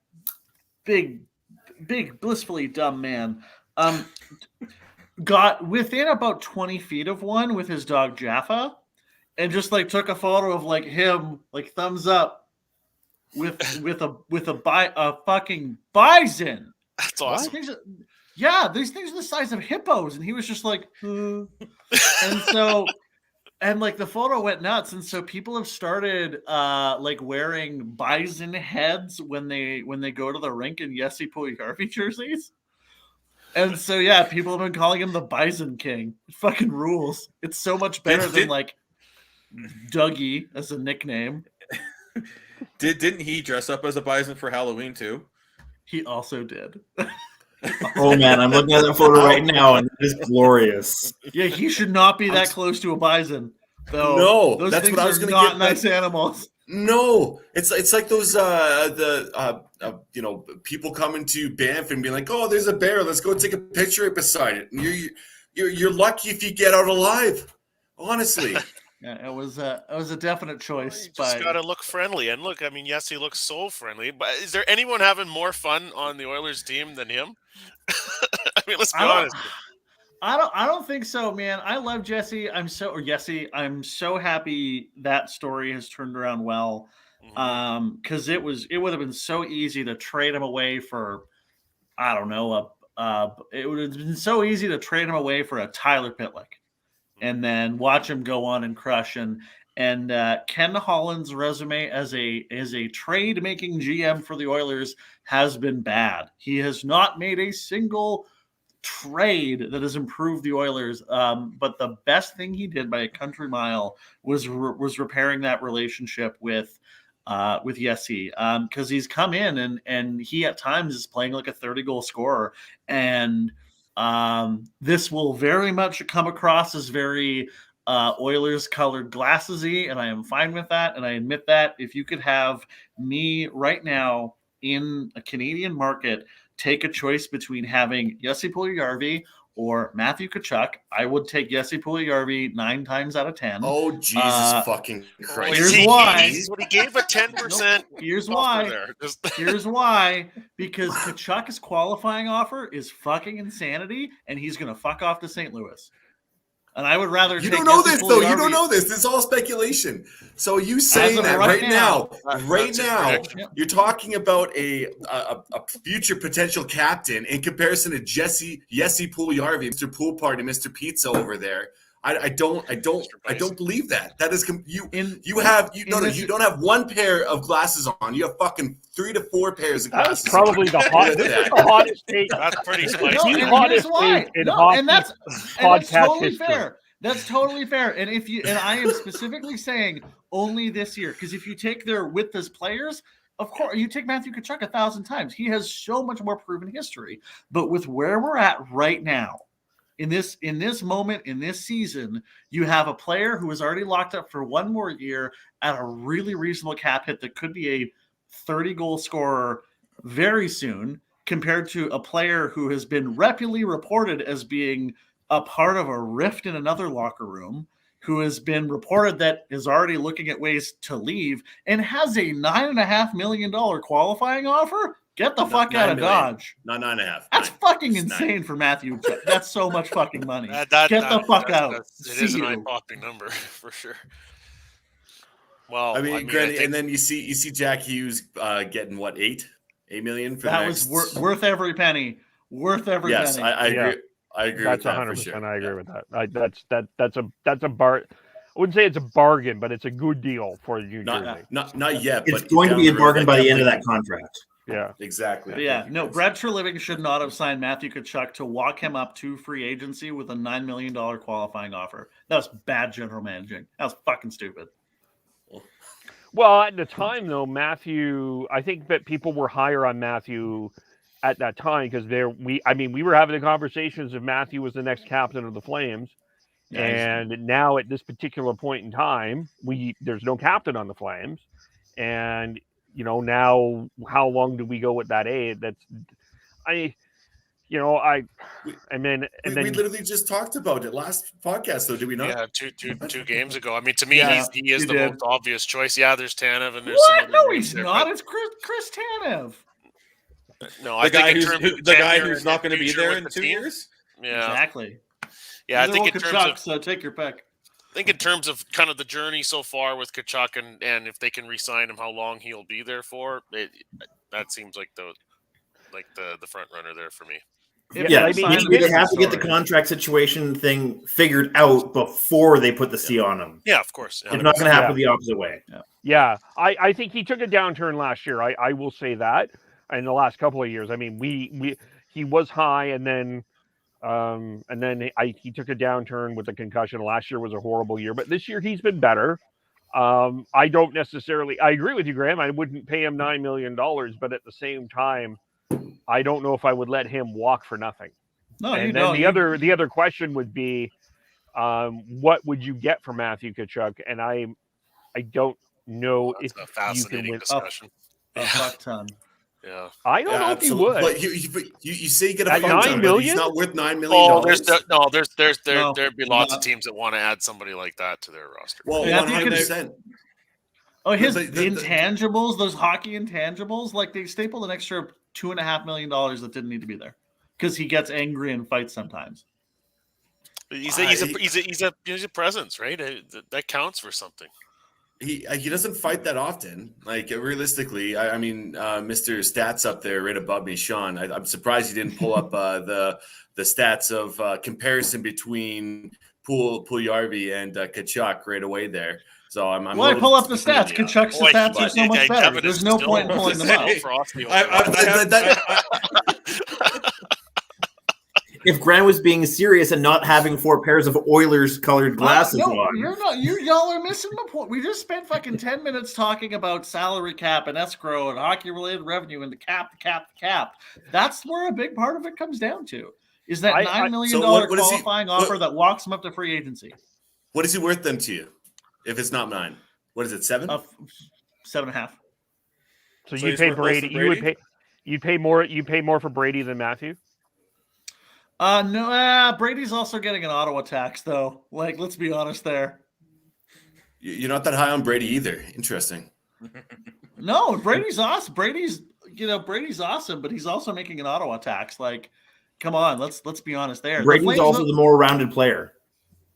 Speaker 9: big, blissfully dumb man, got within about 20 feet of one with his dog Jaffa, and just like took a photo of like him, like thumbs up, with a fucking bison.
Speaker 4: That's awesome.
Speaker 9: These things are the size of hippos, and he was just like, and so. And like the photo went nuts, and so people have started like wearing bison heads when they go to the rink in Jesse Pujarvi jerseys. And so yeah, people have been calling him the Bison King. It fucking rules. It's so much better than like Dougie as a nickname.
Speaker 8: Didn't he dress up as a bison for Halloween too?
Speaker 9: He also did.
Speaker 6: Oh man, I'm looking at that photo right now, and it is glorious.
Speaker 9: Yeah, he should not be that close to a bison. Though.
Speaker 10: No,
Speaker 9: those
Speaker 10: that's
Speaker 9: things
Speaker 10: what I was
Speaker 9: are
Speaker 10: going to
Speaker 9: not
Speaker 10: get.
Speaker 9: Nice animals.
Speaker 10: No, it's like those you know, people coming to Banff and being like, oh, there's a bear, let's go take a picture right beside it. And you're lucky if you get out alive. Honestly.
Speaker 9: Yeah, it was a definite choice.
Speaker 4: You just got to look friendly. And look, I mean, yes, he looks so friendly. But is there anyone having more fun on the Oilers team than him? I mean, let's be honest.
Speaker 9: I don't think so, man. I love Jesse. I'm so happy that story has turned around well. Because it would have been so easy to trade him away for, I don't know, it would have been so easy to trade him away for a Tyler Pitlick, and then watch him go on and crush. And Ken Holland's resume as a trade making GM for the Oilers has been bad. He has not made a single trade that has improved the Oilers, but the best thing he did by a country mile was repairing that relationship with Jesse, because he's come in and he at times is playing like a 30-goal scorer, and this will very much come across as very Oilers colored glassesy, and I am fine with that, and I admit that. If you could have me right now in a Canadian market take a choice between having Jesse Pujarvi or Matthew Tkachuk, I would take Jesse Pujarvi 9 times out of 10.
Speaker 10: Oh, Jesus fucking Christ.
Speaker 9: Here's why.
Speaker 4: He gave a 10%.
Speaker 9: Here's why. Here's why. Because Tkachuk's qualifying offer is fucking insanity, and he's going to fuck off to St. Louis. And I would rather
Speaker 10: You
Speaker 9: take
Speaker 10: don't know
Speaker 9: Jesse
Speaker 10: this, though. You
Speaker 9: Pujarvi.
Speaker 10: don't know this. It's all speculation. So you saying
Speaker 9: of
Speaker 10: that
Speaker 9: right
Speaker 10: right now,
Speaker 4: That's
Speaker 10: you're talking about a future potential captain in comparison to Jesse Pujarvi, Mr. Pool Party, Mr. Pizza over there. I don't believe that. That is you don't have one pair of glasses on. You have fucking 3 to 4 pairs of glasses.
Speaker 3: That's probably the hottest take.
Speaker 4: That's pretty spicy.
Speaker 9: No, and
Speaker 3: hottest
Speaker 9: here's why.
Speaker 3: take in
Speaker 9: No,
Speaker 3: hockey
Speaker 9: and that's
Speaker 3: podcast
Speaker 9: totally
Speaker 3: history.
Speaker 9: fair. That's totally fair. And I am specifically saying only this year, because if you take their width as players, of course you take Matthew Tkachuk 1,000 times. He has so much more proven history. But with where we're at right now in this moment, in this season, you have a player who is already locked up for one more year at a really reasonable cap hit that could be a 30-goal scorer very soon, compared to a player who has been reputedly reported as being a part of a rift in another locker room, who has been reported that is already looking at ways to leave and has a $9.5 million qualifying offer. Get the fuck out of Dodge.
Speaker 10: Not 9.5.
Speaker 9: That's fucking insane
Speaker 10: 9.
Speaker 9: for Matthew. That's so much fucking money. Get the fuck out.
Speaker 4: It is an eye-popping number for sure. Well,
Speaker 10: I mean, and then you see Jack Hughes getting what, $8 million for
Speaker 9: that
Speaker 10: the
Speaker 9: was
Speaker 10: next...
Speaker 9: worth every penny. Worth every penny.
Speaker 10: Yes, I agree. I agree.
Speaker 3: That's
Speaker 10: with that
Speaker 3: 100%.
Speaker 10: for sure.
Speaker 3: I agree with that. That's a bar. I wouldn't say it's a bargain, but it's a good deal for New Jersey.
Speaker 10: Not yet.
Speaker 6: It's
Speaker 10: but
Speaker 6: going to
Speaker 10: down
Speaker 6: be a
Speaker 10: the road,
Speaker 6: bargain by the end of that contract.
Speaker 3: Yeah,
Speaker 10: exactly.
Speaker 9: But yeah, no, Brad Treliving should not have signed Matthew Tkachuk to walk him up to free agency with a $9 million qualifying offer. That was bad general managing. That was fucking stupid.
Speaker 3: Well, at the time, though, Matthew, I think that people were higher on Matthew at that time because we were having the conversations if Matthew was the next captain of the Flames. Yeah, and now at this particular point in time, there's no captain on the Flames. And, now how long do we go with that aid? We
Speaker 10: literally just talked about it last podcast, though, did we not?
Speaker 4: Yeah, two games ago. I mean, to me, he is the most obvious choice. Yeah, there's Tanev and there's
Speaker 9: what?
Speaker 4: some
Speaker 9: No,
Speaker 4: other
Speaker 9: he's
Speaker 4: there,
Speaker 9: not. It's Chris Tanev.
Speaker 4: No,
Speaker 8: the guy who's not going to be there in 2 years.
Speaker 4: Yeah,
Speaker 9: exactly.
Speaker 4: Yeah, I think in terms
Speaker 9: Tkachuk,
Speaker 4: of
Speaker 9: so take your pick.
Speaker 4: I think in terms of kind of the journey so far with Tkachuk and if they can re-sign him, how long he'll be there for, that seems like the front runner there for me.
Speaker 6: Yeah, they have to get the contract situation thing figured out before they put the C on him.
Speaker 4: Yeah, of course.
Speaker 6: It's not going to happen the opposite way.
Speaker 3: Yeah, I think he took a downturn last year. I will say that. In the last couple of years, I mean, he was high, and then he took a downturn with the concussion. Last year was a horrible year, but this year he's been better. I don't necessarily. I agree with you, Graham. I wouldn't pay him $9 million, but at the same time, I don't know if I would let him walk for nothing.
Speaker 9: No,
Speaker 3: and then the other question would be, what would you get for Matthew Tkachuk? And I don't know if
Speaker 4: a fascinating
Speaker 3: you can
Speaker 4: discussion.
Speaker 9: A fuck ton.
Speaker 4: Yeah,
Speaker 3: I don't know if he would.
Speaker 10: But you say you get a
Speaker 3: at
Speaker 10: fuck ton, but he's not worth $9 million.
Speaker 4: There'd be lots of teams that want to add somebody like that to their roster.
Speaker 10: Well, 100%.
Speaker 9: Oh, his intangibles, those hockey intangibles, like they stapled an extra $2.5 million that didn't need to be there because he gets angry and fights sometimes.
Speaker 4: He's a presence, right? That counts for something.
Speaker 10: He doesn't fight that often. Like realistically, I mean, Mr. Stats up there right above me, Sean. I'm surprised you didn't pull up the stats of comparison between Pujarvi and Tkachuk right away there. So I'm
Speaker 9: I pull up the stats. Tkachuk's stats are so much better. There's no point in pulling them up.
Speaker 6: If Grant was being serious and not having 4 pairs of Oilers colored glasses on.
Speaker 9: You're not. Y'all are missing the point. We just spent fucking 10 minutes talking about salary cap and escrow and hockey related revenue and the cap. That's where a big part of it comes down to. Is that $9 million qualifying offer that walks him up to free agency?
Speaker 10: What is he worth then to you? If it's not 9, what is it? 7?
Speaker 9: 7.5.
Speaker 3: So you pay Brady. You'd pay more for Brady than Matthew.
Speaker 9: No, Brady's also getting an Ottawa tax, though. Like, let's be honest there.
Speaker 10: You're not that high on Brady either. Interesting.
Speaker 9: No, Brady's awesome. Brady's awesome, but he's also making an Ottawa tax. Like, come on, let's be honest there.
Speaker 6: Brady's also the more rounded player.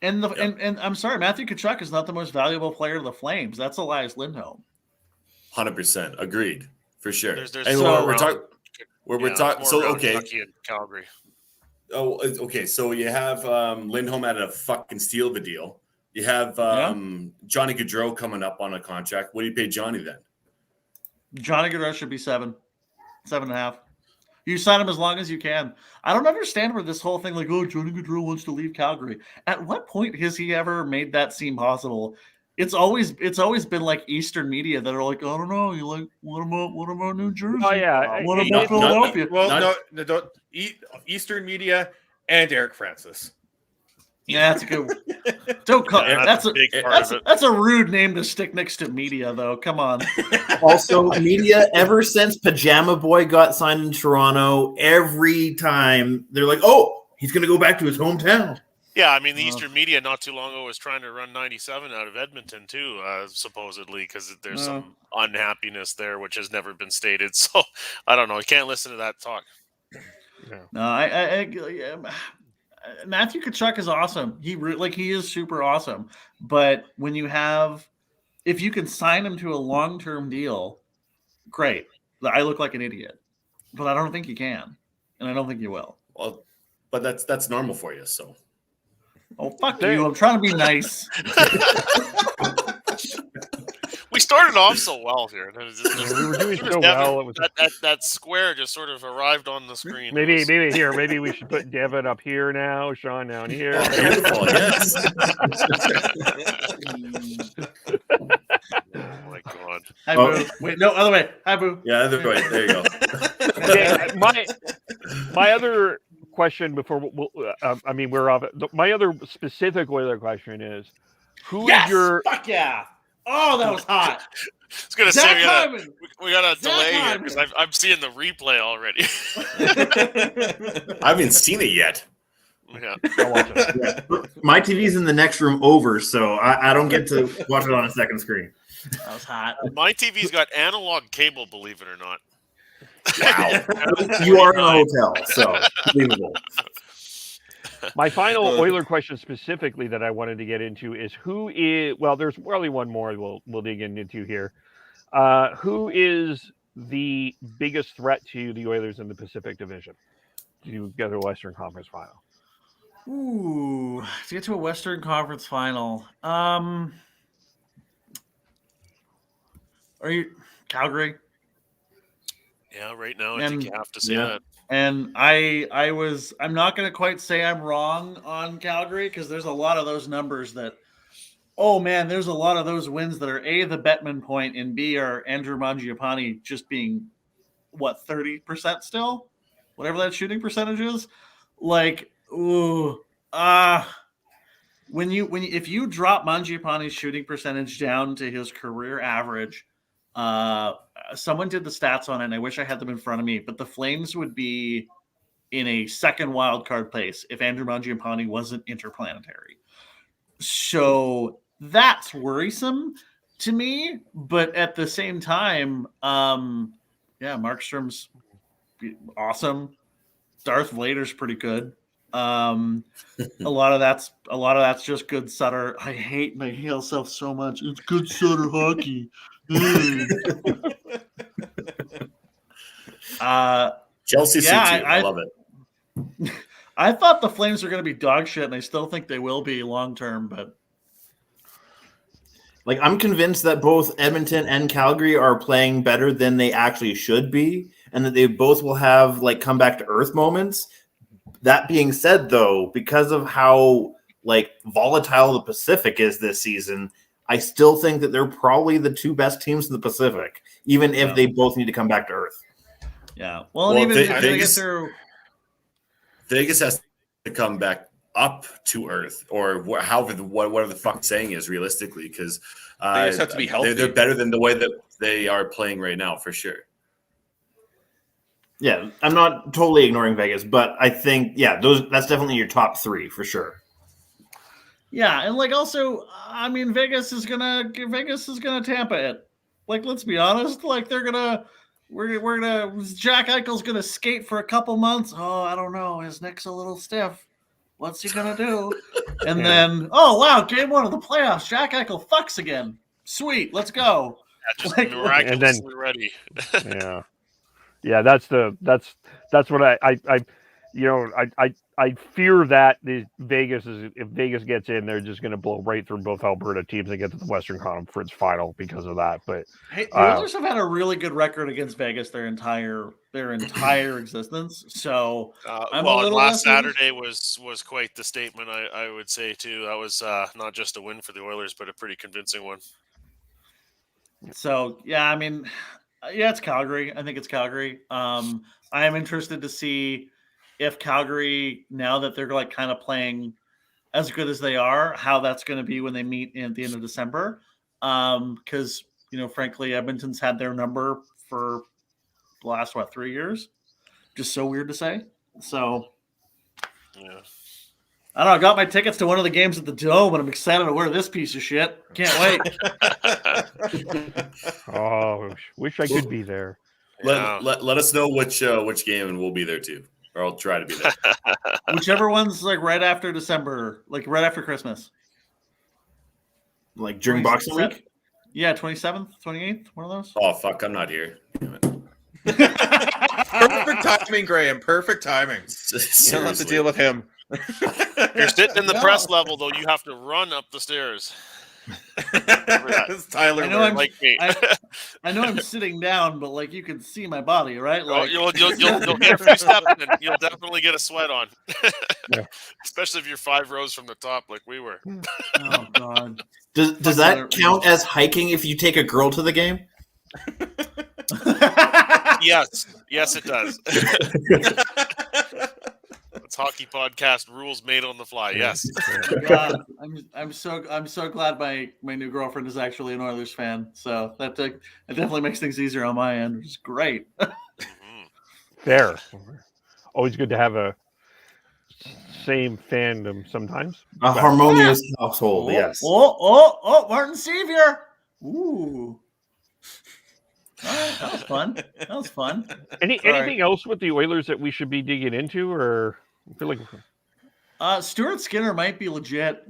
Speaker 9: And I'm sorry, Matthew Tkachuk is not the most valuable player to the Flames. That's Elias Lindholm.
Speaker 10: 100% agreed for sure.
Speaker 4: We're
Speaker 10: talking. So okay,
Speaker 4: Calgary.
Speaker 10: Oh, okay. So you have Lindholm at a fucking steal of a deal. You have Johnny Gaudreau coming up on a contract. What do you pay Johnny then?
Speaker 9: Johnny Gaudreau should be 7.5. You sign him as long as you can. I don't understand where this whole thing like, oh, Johnny Gaudreau wants to leave Calgary. At what point has he ever made that seem possible? It's always been like Eastern media that are like, I don't know, you like what about New Jersey?
Speaker 3: Oh yeah,
Speaker 9: what about Philadelphia?
Speaker 8: Don't Eastern media and Eric Francis.
Speaker 9: Yeah, that's a good. Don't call
Speaker 4: Yeah,
Speaker 9: that's
Speaker 4: a
Speaker 9: a
Speaker 4: big part of it.
Speaker 9: that's a rude name to stick next to media, though. Come on.
Speaker 6: Also, media, ever since Pajama Boy got signed in Toronto, every time they're like, oh, he's going to go back to his hometown.
Speaker 4: Yeah, I mean, the Eastern media not too long ago was trying to run 97 out of Edmonton too, supposedly, because there's some unhappiness there, which has never been stated. So I don't know. You can't listen to that talk.
Speaker 9: No, Matthew Tkachuk is awesome. He is super awesome. But when if you can sign him to a long-term deal, great. I look like an idiot, but I don't think you can, and I don't think you will.
Speaker 10: Well, but that's normal for you. So.
Speaker 9: Oh, fuck you. I'm trying to be nice.
Speaker 4: We started off so well here.
Speaker 3: We were doing so well. It was
Speaker 4: that square just sort of arrived on the screen.
Speaker 3: Maybe we should put Devin up here now, Sean down here.
Speaker 10: Beautiful, yes.
Speaker 4: Oh my god.
Speaker 9: Hi, Boo. Wait, no, other way. Hi, Boo.
Speaker 10: Yeah, other way. There you go.
Speaker 3: Okay, my other question before we're off. My other specific Oiler question is, who is your?
Speaker 9: Fuck yeah! Oh, that was hot.
Speaker 4: I was gonna
Speaker 9: Zach
Speaker 4: say we got a
Speaker 9: Zach
Speaker 4: delay here
Speaker 9: Hyman.
Speaker 4: because I'm seeing the replay already.
Speaker 10: I haven't seen it yet.
Speaker 4: Yeah.
Speaker 3: I'll watch it.
Speaker 6: My TV's in the next room over, so I don't get to watch it on a second screen.
Speaker 9: That was hot.
Speaker 4: My TV's got analog cable, believe it or not.
Speaker 6: Wow. You are in a hotel, so believable.
Speaker 3: My final Oiler question specifically that I wanted to get into is there's probably one more we'll dig into here. Who is the biggest threat to the Oilers in the Pacific Division to get to a Western Conference final?
Speaker 9: Ooh, to get to a Western Conference final. Are you Calgary?
Speaker 4: Yeah, right now I think you have to say that.
Speaker 9: And I'm not going to quite say I'm wrong on Calgary because there's a lot of those numbers that, oh man, there's a lot of those wins that are A, the Bettman point, and B, are Andrew Mangiapane just being, 30% still? Whatever that shooting percentage is. Like, if you drop Mangiapane's shooting percentage down to his career average, someone did the stats on it, and I wish I had them in front of me, but the Flames would be in a second wild card place if Andrew Mangiapane wasn't interplanetary. So that's worrisome to me, but at the same time, Markstrom's awesome. Darth Vader's pretty good. A lot of that's just good Sutter. I hate my heel self so much. It's good Sutter hockey.
Speaker 10: Chelsea suits you. I love it.
Speaker 9: I thought the Flames were going to be dog shit, and I still think they will be long term. But
Speaker 6: I'm convinced that both Edmonton and Calgary are playing better than they actually should be, and that they both will have come back to earth moments. That being said, though, because of how volatile the Pacific is this season, I still think that they're probably the two best teams in the Pacific, even if they both need to come back to earth.
Speaker 9: Yeah. Well, even if they get through.
Speaker 10: Vegas has to come back up to earth, or whatever the fuck saying is realistically, because
Speaker 8: they just have to be healthy.
Speaker 10: They're better than the way that they are playing right now, for sure.
Speaker 6: Yeah, I'm not totally ignoring Vegas, but I think that's definitely your top three for sure.
Speaker 9: Yeah, and also, I mean, Vegas is gonna Tampa it. Let's be honest. Jack Eichel's gonna skate for a couple months. Oh, I don't know. His neck's a little stiff. What's he gonna do? And then, oh wow, game one of the playoffs. Jack Eichel fucks again. Sweet, let's go.
Speaker 4: Just miraculously ready.
Speaker 3: Yeah, that's what I fear that if Vegas gets in, they're just going to blow right through both Alberta teams and get to the Western Conference final because of that. But
Speaker 9: hey, the Oilers have had a really good record against Vegas their entire existence. So
Speaker 4: last Saturday was quite the statement. I would say too. That was not just a win for the Oilers, but a pretty convincing one.
Speaker 9: So I mean, it's Calgary. I think it's Calgary. I am interested to see if Calgary, now that they're like kind of playing as good as they are, how that's going to be when they meet at the end of December. Because, frankly, Edmonton's had their number for the last, 3 years? Just so weird to say. So,
Speaker 4: Yeah.
Speaker 9: I don't know. I got my tickets to one of the games at the Dome, and I'm excited to wear this piece of shit. Can't wait.
Speaker 3: Oh, wish I could be there.
Speaker 10: Let us know which game, and we'll be there too, or I'll try to be there.
Speaker 9: Whichever one's like right after December, like right after Christmas.
Speaker 6: Like during Boxing Week?
Speaker 9: Yeah, 27th, 28th, one of those.
Speaker 10: Oh fuck, I'm not here. Damn it.
Speaker 8: Perfect timing, Graham. Perfect timing. You don't have to deal with him.
Speaker 4: You're sitting in the press level, though. You have to run up the stairs.
Speaker 8: It's Tyler.
Speaker 9: I know I'm,
Speaker 4: like me.
Speaker 9: I know I'm sitting down, but like you can see my body, right? Like
Speaker 4: You'll get a few steps and you'll definitely get a sweat on.
Speaker 3: Yeah.
Speaker 4: Especially if you're 5 rows from the top like we were.
Speaker 9: Oh God.
Speaker 6: Does that count as hiking if you take a girl to the game?
Speaker 4: Yes, it does. It's hockey podcast rules made on the fly. Yes.
Speaker 9: God, I'm so glad my new girlfriend is actually an Oilers fan. So that definitely makes things easier on my end, which is great.
Speaker 3: Fair. Always good to have a same fandom sometimes.
Speaker 6: A harmonious household, yes.
Speaker 9: Oh, Martin Sevier. Ooh. All right, that was fun.
Speaker 3: Anything else with the Oilers that we should be digging into, or I feel like
Speaker 9: Stuart Skinner might be legit.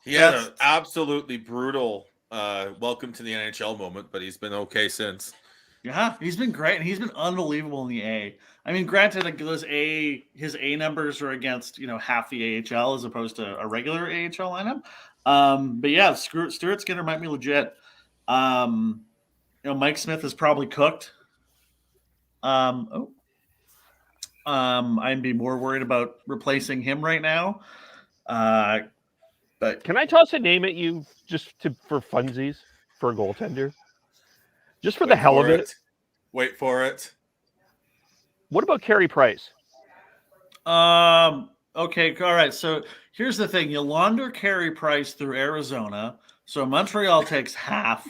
Speaker 8: He had an absolutely brutal welcome to the NHL moment, but he's been okay since.
Speaker 9: Yeah, he's been great, and he's been unbelievable in the A. I mean, granted, like his A numbers are against half the AHL as opposed to a regular AHL lineup. But yeah, Stuart Skinner might be legit. Mike Smith is probably cooked. I'd be more worried about replacing him right now. But
Speaker 3: can I toss a name at you just for funsies for a goaltender? Just for the hell of it.
Speaker 8: Wait for it.
Speaker 3: What about Carey Price?
Speaker 9: Okay, all right. So here's the thing: you launder Carey Price through Arizona. So Montreal takes half,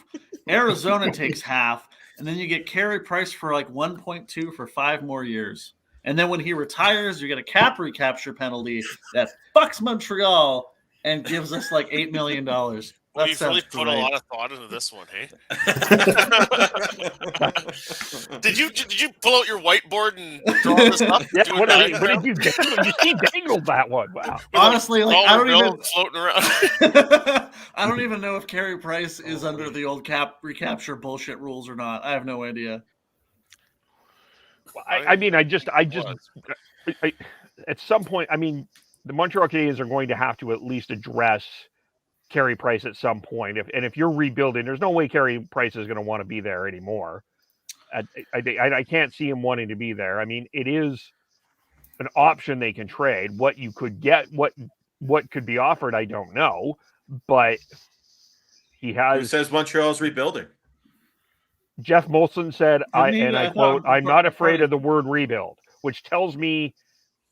Speaker 9: Arizona takes half, and then you get Carey Price for like 1.2 for 5 more years. And then when he retires, you get a cap recapture penalty that fucks Montreal and gives us like $8 million.
Speaker 4: Well, you've really put a lot of thought into this one, hey? Did you pull out your whiteboard and draw this up?
Speaker 3: Yeah, what did you do? You dangled that one. Wow.
Speaker 9: Honestly, like I don't even
Speaker 4: floating around.
Speaker 9: I don't even know if Carey Price is under the old cap recapture bullshit rules or not. I have no idea.
Speaker 3: I mean, I just at some point, I mean, the Montreal Canadiens are going to have to at least address Carey Price at some point. If you're rebuilding, there's no way Carey Price is going to want to be there anymore. I can't see him wanting to be there. I mean, it is an option they can trade. What you could get, what could be offered, I don't know. But he has.
Speaker 8: Who says Montreal's rebuilding?
Speaker 3: Jeff Molson said, I quote, "I'm not afraid of the word rebuild," which tells me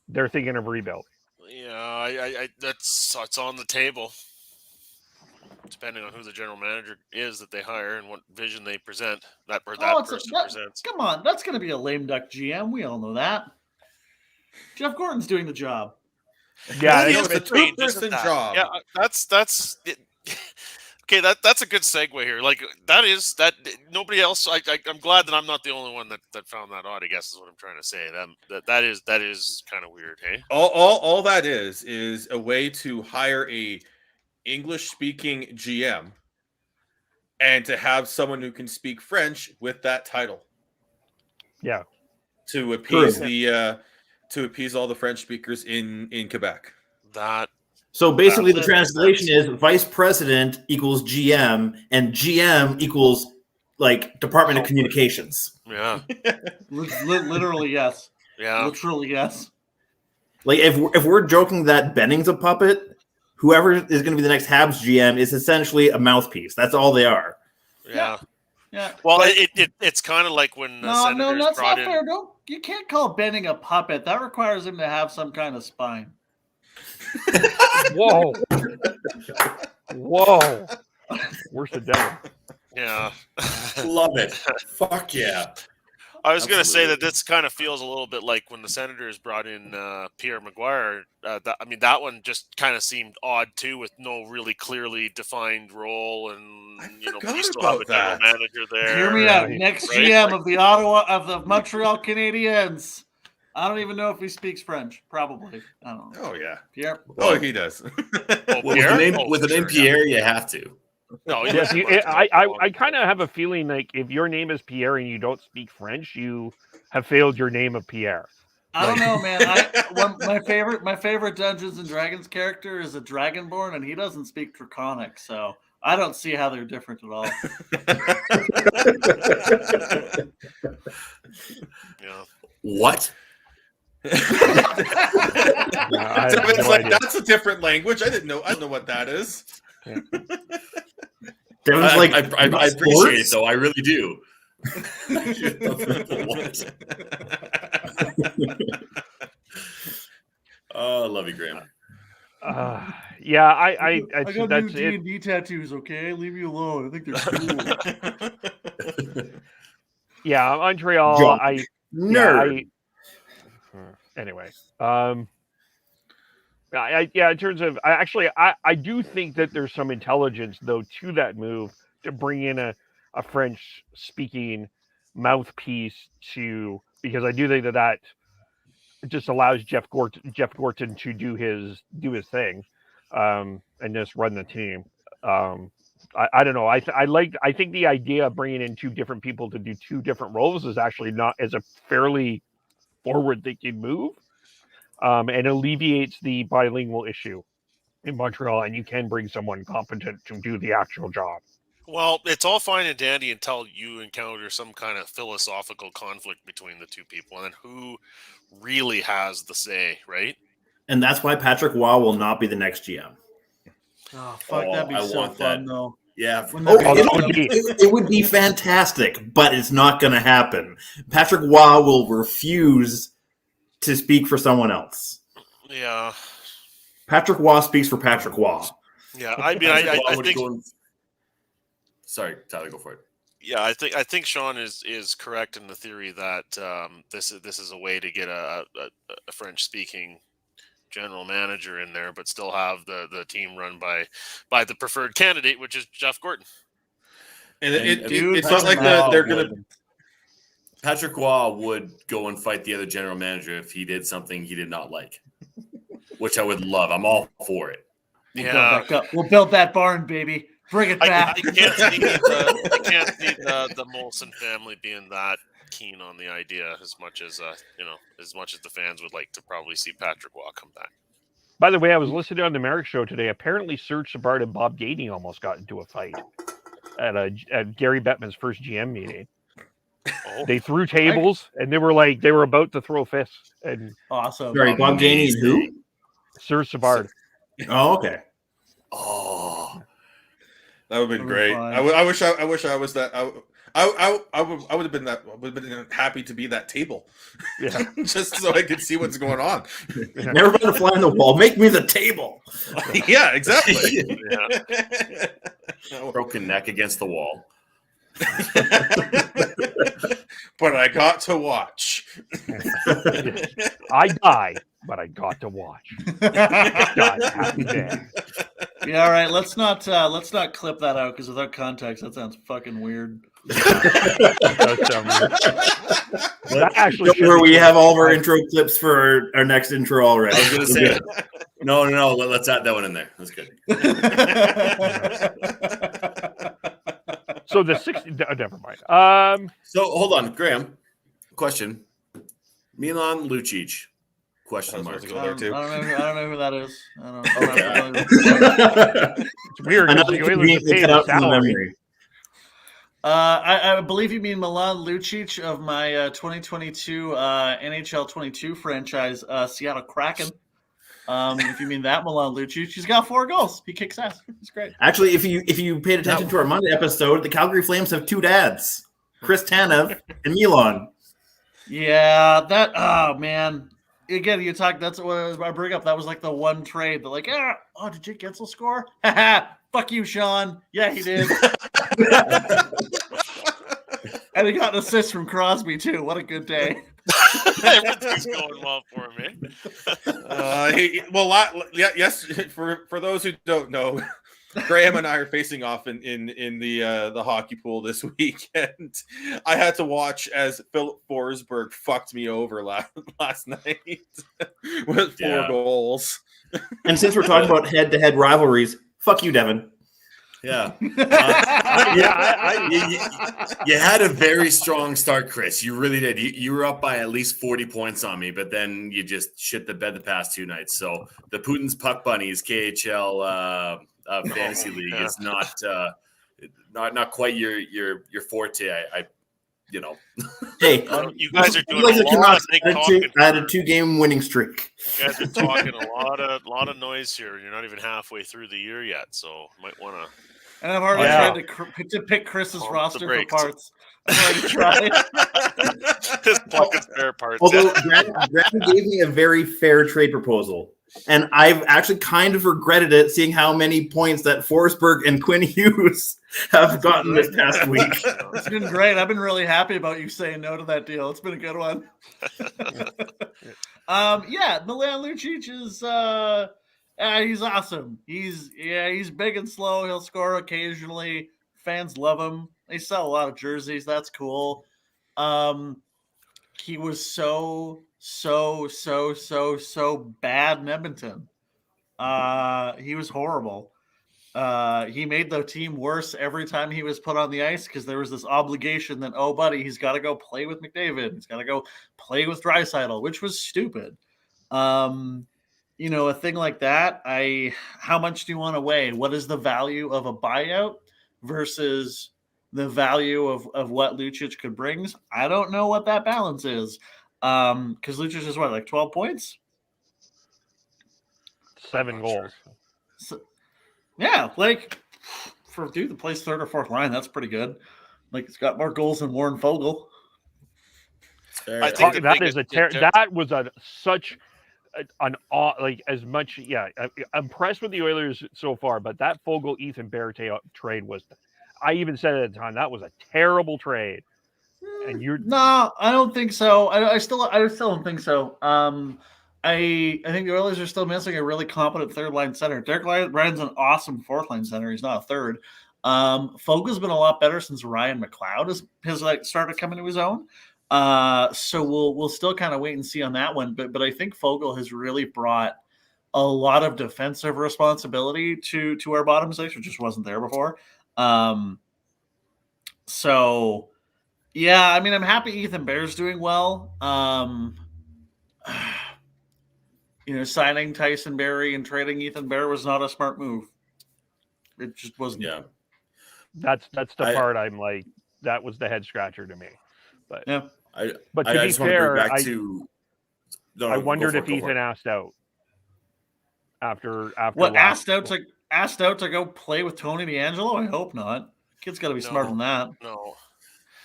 Speaker 3: they're thinking of rebuild.
Speaker 4: Yeah, it's on the table. Depending on who the general manager is that they hire and what vision they present, person presents.
Speaker 9: Come on, that's going to be a lame duck GM. We all know that. Jeff Gordon's doing the job.
Speaker 3: Yeah,
Speaker 8: it's a 2-person job.
Speaker 4: Yeah, that's it. Okay, that's a good segue here. Like that nobody else. I'm glad that I'm not the only one that found that odd. I guess is what I'm trying to say. That is kind of weird. Hey,
Speaker 8: all that is a way to hire a English-speaking GM and to have someone who can speak French with that title.
Speaker 3: Yeah,
Speaker 8: to appease all the French speakers in Quebec.
Speaker 6: So basically, the translation is vice president equals GM, and GM equals like Department of Communications.
Speaker 4: Yeah,
Speaker 9: literally yes.
Speaker 4: Yeah,
Speaker 9: literally yes.
Speaker 6: Like if we're joking that Benning's a puppet, whoever is going to be the next Habs GM is essentially a mouthpiece. That's all they are.
Speaker 4: Yeah.
Speaker 9: Yeah.
Speaker 4: Well, it's kind of like when
Speaker 9: no, that's not fair. you can't call Benning a puppet. That requires him to have some kind of spine.
Speaker 3: Whoa. Whoa. Where's the devil?
Speaker 4: Yeah.
Speaker 10: Love it. Fuck yeah.
Speaker 4: I was going to say
Speaker 10: Absolutely.
Speaker 4: that this kind of feels a little bit like when the Senators brought in Pierre Maguire. That one just kind of seemed odd too, with no really clearly defined role, and we still have a general manager there.
Speaker 9: Hear me out. Next
Speaker 4: right?
Speaker 9: GM of the Montreal Canadiens. I don't even know if he speaks French. Probably. I don't know.
Speaker 8: Oh yeah.
Speaker 9: Pierre.
Speaker 8: Oh, he does.
Speaker 10: With the name Pierre, you have to.
Speaker 4: No,
Speaker 3: Yes, I kind of have a feeling like if your name is Pierre and you don't speak French, you have failed your name of Pierre.
Speaker 9: I don't know, man. My favorite Dungeons and Dragons character is a Dragonborn, and he doesn't speak Draconic, so I don't see how they're different at all.
Speaker 4: Yeah.
Speaker 10: What?
Speaker 8: It's like that's a different language. I didn't know what that is.
Speaker 3: Yeah.
Speaker 10: I appreciate it though. I really do. What? Oh, I love you, Graham.
Speaker 3: Yeah, I
Speaker 9: got
Speaker 3: that's
Speaker 9: new
Speaker 3: it.
Speaker 9: D&D tattoos. Okay, leave me alone. I think they're cool.
Speaker 3: Yeah, Montreal.
Speaker 6: Junk. Nerd.
Speaker 3: Anyway, in terms of, I do think that there's some intelligence though to that move to bring in a French speaking mouthpiece because I do think that just allows Jeff Gorton to do his thing, and just run the team. I don't know. I think the idea of bringing in two different people to do two different roles is actually not as a fairly forward-thinking move, and alleviates the bilingual issue in Montreal, and you can bring someone competent to do the actual job.
Speaker 4: Well, it's all fine and dandy until you encounter some kind of philosophical conflict between the two people, and then who really has the say, right?
Speaker 6: And that's why Patrick Waugh will not be the next GM.
Speaker 9: Oh, fuck, that'd be so fun, though.
Speaker 10: Yeah.
Speaker 6: It would be fantastic, but it's not going to happen. Patrick Waugh will refuse to speak for someone else.
Speaker 4: Yeah.
Speaker 6: Patrick Waugh speaks for Patrick Waugh.
Speaker 4: Yeah, I mean, I think.
Speaker 10: Sorry, Tyler, go for it.
Speaker 4: Yeah, I think Sean is correct in the theory that this is a way to get a French-speaking general manager in there, but still have the team run by the preferred candidate, which is Jeff Gorton.
Speaker 8: And it's not like they're going to.
Speaker 10: Patrick Waugh would go and fight the other general manager if he did something he did not like, which I would love. I'm all for it.
Speaker 9: We'll build that barn, baby. Bring it back.
Speaker 4: I can't see the Molson family being that keen on the idea as much as the fans would like to probably see Patrick Waugh come back.
Speaker 3: By the way, I was listening on the Merrick show today. Apparently, Serge Savard and Bob Gainey almost got into a fight at Gary Bettman's first GM meeting.
Speaker 4: Oh.
Speaker 3: They threw tables, and they were about to throw fists. And
Speaker 9: awesome.
Speaker 6: Sorry, Bob Gainey and who?
Speaker 3: Serge Savard.
Speaker 6: Oh, okay.
Speaker 10: Oh,
Speaker 8: that would have been great. I wish I was that. I would have been that. Would have been happy to be that table,
Speaker 3: yeah,
Speaker 8: just so I could see what's going on.
Speaker 6: Never been a fly on the wall. Make me the table.
Speaker 8: Yeah, exactly.
Speaker 10: Yeah. Broken neck against the wall.
Speaker 8: But I got to watch.
Speaker 3: I died, but I got to watch. God, happy day.
Speaker 9: Yeah, all right. Let's not clip that out because without context, that sounds fucking weird.
Speaker 3: That actually
Speaker 6: where we have all of our intro clips for our next intro already.
Speaker 10: I was going to say, no. Let's add that one in there. That's good.
Speaker 3: So the 60. Never mind.
Speaker 10: So hold on, Graham. Question: Milan Lucic? Question mark.
Speaker 8: Go there too.
Speaker 9: I don't know who that is.
Speaker 3: It's weird.
Speaker 9: I believe you mean Milan Lucic of my 2022 NHL 22 franchise, Seattle Kraken. If you mean that Milan Lucic, he's got 4 goals. He kicks ass. He's great.
Speaker 6: Actually, if you paid attention to our Monday episode, the Calgary Flames have 2 dads, Chris Tanev and Milan.
Speaker 9: Yeah, that. Oh man. Again, you talk. That's what I bring up. That was like the one trade that, like, oh, did Jake Gensel score? Fuck you, Sean. Yeah, he did. And he got an assist from Crosby too. What a good day.
Speaker 4: Everything's going well for him,
Speaker 8: Yes. For those who don't know, Graham and I are facing off in the hockey pool this week, and I had to watch as Philip Forsberg fucked me over last night with 4 goals.
Speaker 6: And since we're talking about head-to-head rivalries, fuck you, Devin.
Speaker 10: Yeah. You had a very strong start, Chris. You really did. You were up by at least 40 points on me, but then you just shit the bed the past 2 nights. So the Putin's Puck Bunnies KHL fantasy league is not quite your forte.
Speaker 6: Hey,
Speaker 4: you guys are doing a lot of talking.
Speaker 6: I had a 2-game winning streak.
Speaker 4: You guys are talking a lot of noise here. You're not even halfway through the year yet, so might want to.
Speaker 9: And I've already tried to pick Chris's roster for parts. I've already tried.
Speaker 4: Just plucking spare parts.
Speaker 6: Although Graham gave me a very fair trade proposal, and I've actually kind of regretted it, seeing how many points that Forsberg and Quinn Hughes have gotten this past week.
Speaker 9: It's been great. I've been really happy about you saying no to that deal. It's been a good one. Milan Lucic is he's awesome. He's big and slow. He'll score occasionally. Fans love him. They sell a lot of jerseys. That's cool. He was so bad in Edmonton. He was horrible. He made the team worse every time he was put on the ice because there was this obligation that, oh, buddy, he's got to go play with McDavid. He's got to go play with Draisaitl, which was stupid. A thing like that, how much do you want to weigh? What is the value of a buyout versus the value of what Lucic could bring? I don't know what that balance is. Because Lucic is what, like 12 points?
Speaker 3: 7 goals.
Speaker 9: So, yeah, like for a dude that plays third or fourth line, that's pretty good. Like, he's got more goals than Warren Fogle.
Speaker 3: I think that was such an as much. Yeah, I'm impressed with the Oilers so far, but that Fogle Ethan Bear trade was. I even said at the time that was a terrible trade. And
Speaker 9: no, I don't think so. I still don't think so. I think the Oilers are still missing a really competent third line center. Derek Ryan's an awesome fourth line center. He's not a third. Fogel's been a lot better since Ryan McLeod has started coming to his own. So we'll still kind of wait and see on that one. But I think Fogle has really brought a lot of defensive responsibility to our bottom six, which just wasn't there before. So yeah, I mean, I'm happy Ethan Bear's doing well. Signing Tyson Barrie and trading Ethan Bear was not a smart move. It just wasn't.
Speaker 10: Yeah.
Speaker 3: That's the part I'm like, that was the head scratcher to me. But
Speaker 9: yeah.
Speaker 3: But to be fair,
Speaker 10: I
Speaker 3: wondered if Ethan asked out after
Speaker 9: asked out to go play with Tony DeAngelo? I hope not. Kid's got to be smarter than that.
Speaker 4: No.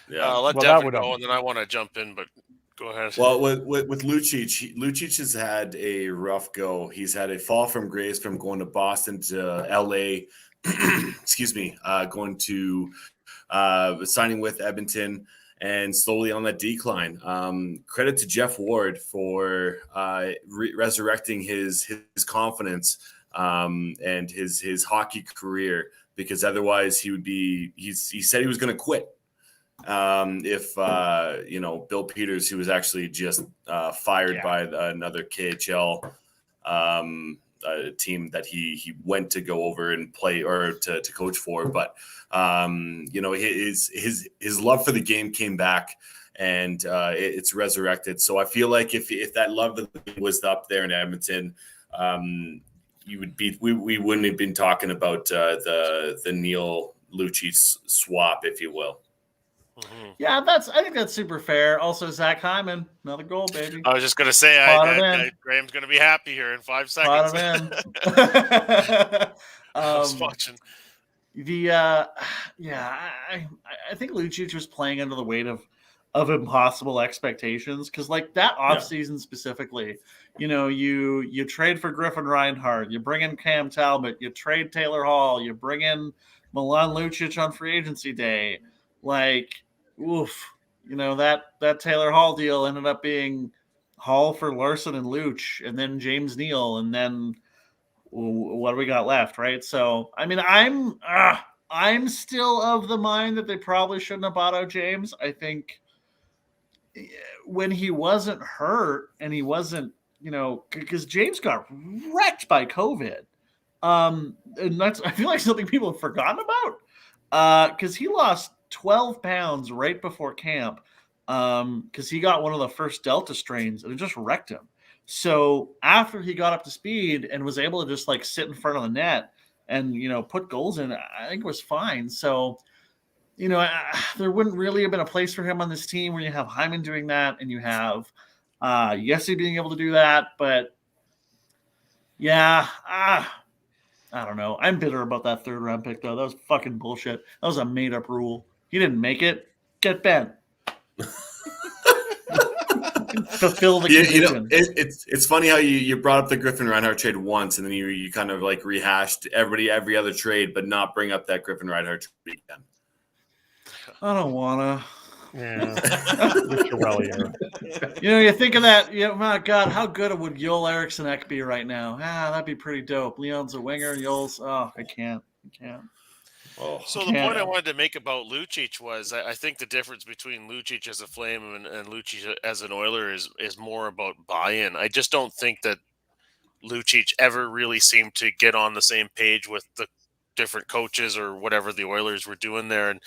Speaker 10: Yeah.
Speaker 4: Let Devin go, and then I want to jump in, but go ahead.
Speaker 10: Well, with Lucic has had a rough go. He's had a fall from grace from going to Boston to LA. Excuse me, going to signing with Edmonton and slowly on that decline. Credit to Jeff Ward for resurrecting his confidence and his hockey career, because otherwise he said he was going to quit. If Bill Peters, who was actually just fired by another KHL team that he went to go over and play or to coach for, but his love for the game came back and it's resurrected. So I feel like if that love of the game was up there in Edmonton, we wouldn't have been talking about the Neil Lucic swap, if you will.
Speaker 4: Mm-hmm.
Speaker 9: Yeah, I think that's super fair. Also, Zach Hyman, another goal, baby.
Speaker 4: I was just going to say, Graham's going to be happy here in 5 seconds.
Speaker 9: I
Speaker 4: was watching.
Speaker 9: I think Lucic was playing under the weight of of impossible expectations. Because like that offseason specifically, you trade for Griffin Reinhart, you bring in Cam Talbot, you trade Taylor Hall, you bring in Milan Lucic on free agency day. Like, oof, that Taylor Hall deal ended up being Hall for Larson and Luch, and then James Neal, and then what do we got left, right? So, I mean, I'm still of the mind that they probably shouldn't have bought out James. I think when he wasn't hurt and he wasn't, because James got wrecked by COVID. And that's, I feel like something people have forgotten about because he lost 12 pounds right before camp because he got one of the first Delta strains and it just wrecked him. So after he got up to speed and was able to just like sit in front of the net and, put goals in, I think it was fine. So, there wouldn't really have been a place for him on this team when you have Hyman doing that and you have Yessi being able to do that. But yeah, I don't know. I'm bitter about that 3rd round pick though. That was fucking bullshit. That was a made up rule. He didn't make it. Get bent. Fulfill the condition.
Speaker 10: It's funny how you brought up the Griffin Reinhart trade once, and then you kind of like rehashed every other trade, but not bring up that Griffin Reinhart trade again.
Speaker 9: I don't wanna.
Speaker 3: Yeah.
Speaker 9: You think of that. My God, how good would Joel Eriksson Ek be right now? That'd be pretty dope. Leon's a winger. Joel's. I can't.
Speaker 4: So the point I wanted to make about Lucic was I think the difference between Lucic as a Flame and Lucic as an Oiler is more about buy-in. I just don't think that Lucic ever really seemed to get on the same page with the different coaches or whatever the Oilers were doing there. And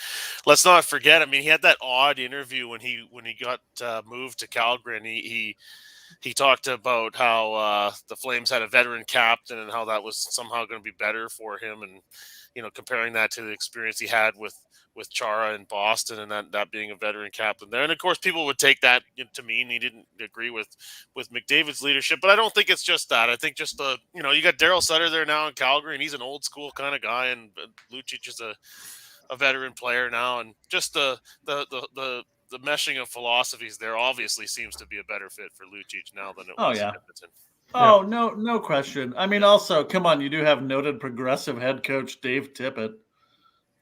Speaker 4: let's not forget, I mean, he had that odd interview when he got moved to Calgary, and he talked about how the Flames had a veteran captain and how that was somehow going to be better for him, and comparing that to the experience he had with Chara in Boston and that being a veteran captain there. And of course, people would take that to mean he didn't agree with McDavid's leadership, but I don't think it's just that. I think just you got Daryl Sutter there now in Calgary, and he's an old school kind of guy, and Lucic is a veteran player now, and just the meshing of philosophies there obviously seems to be a better fit for Lucic now than it was in Edmonton.
Speaker 9: Oh, no question. I mean, also, come on, you do have noted progressive head coach Dave Tippett.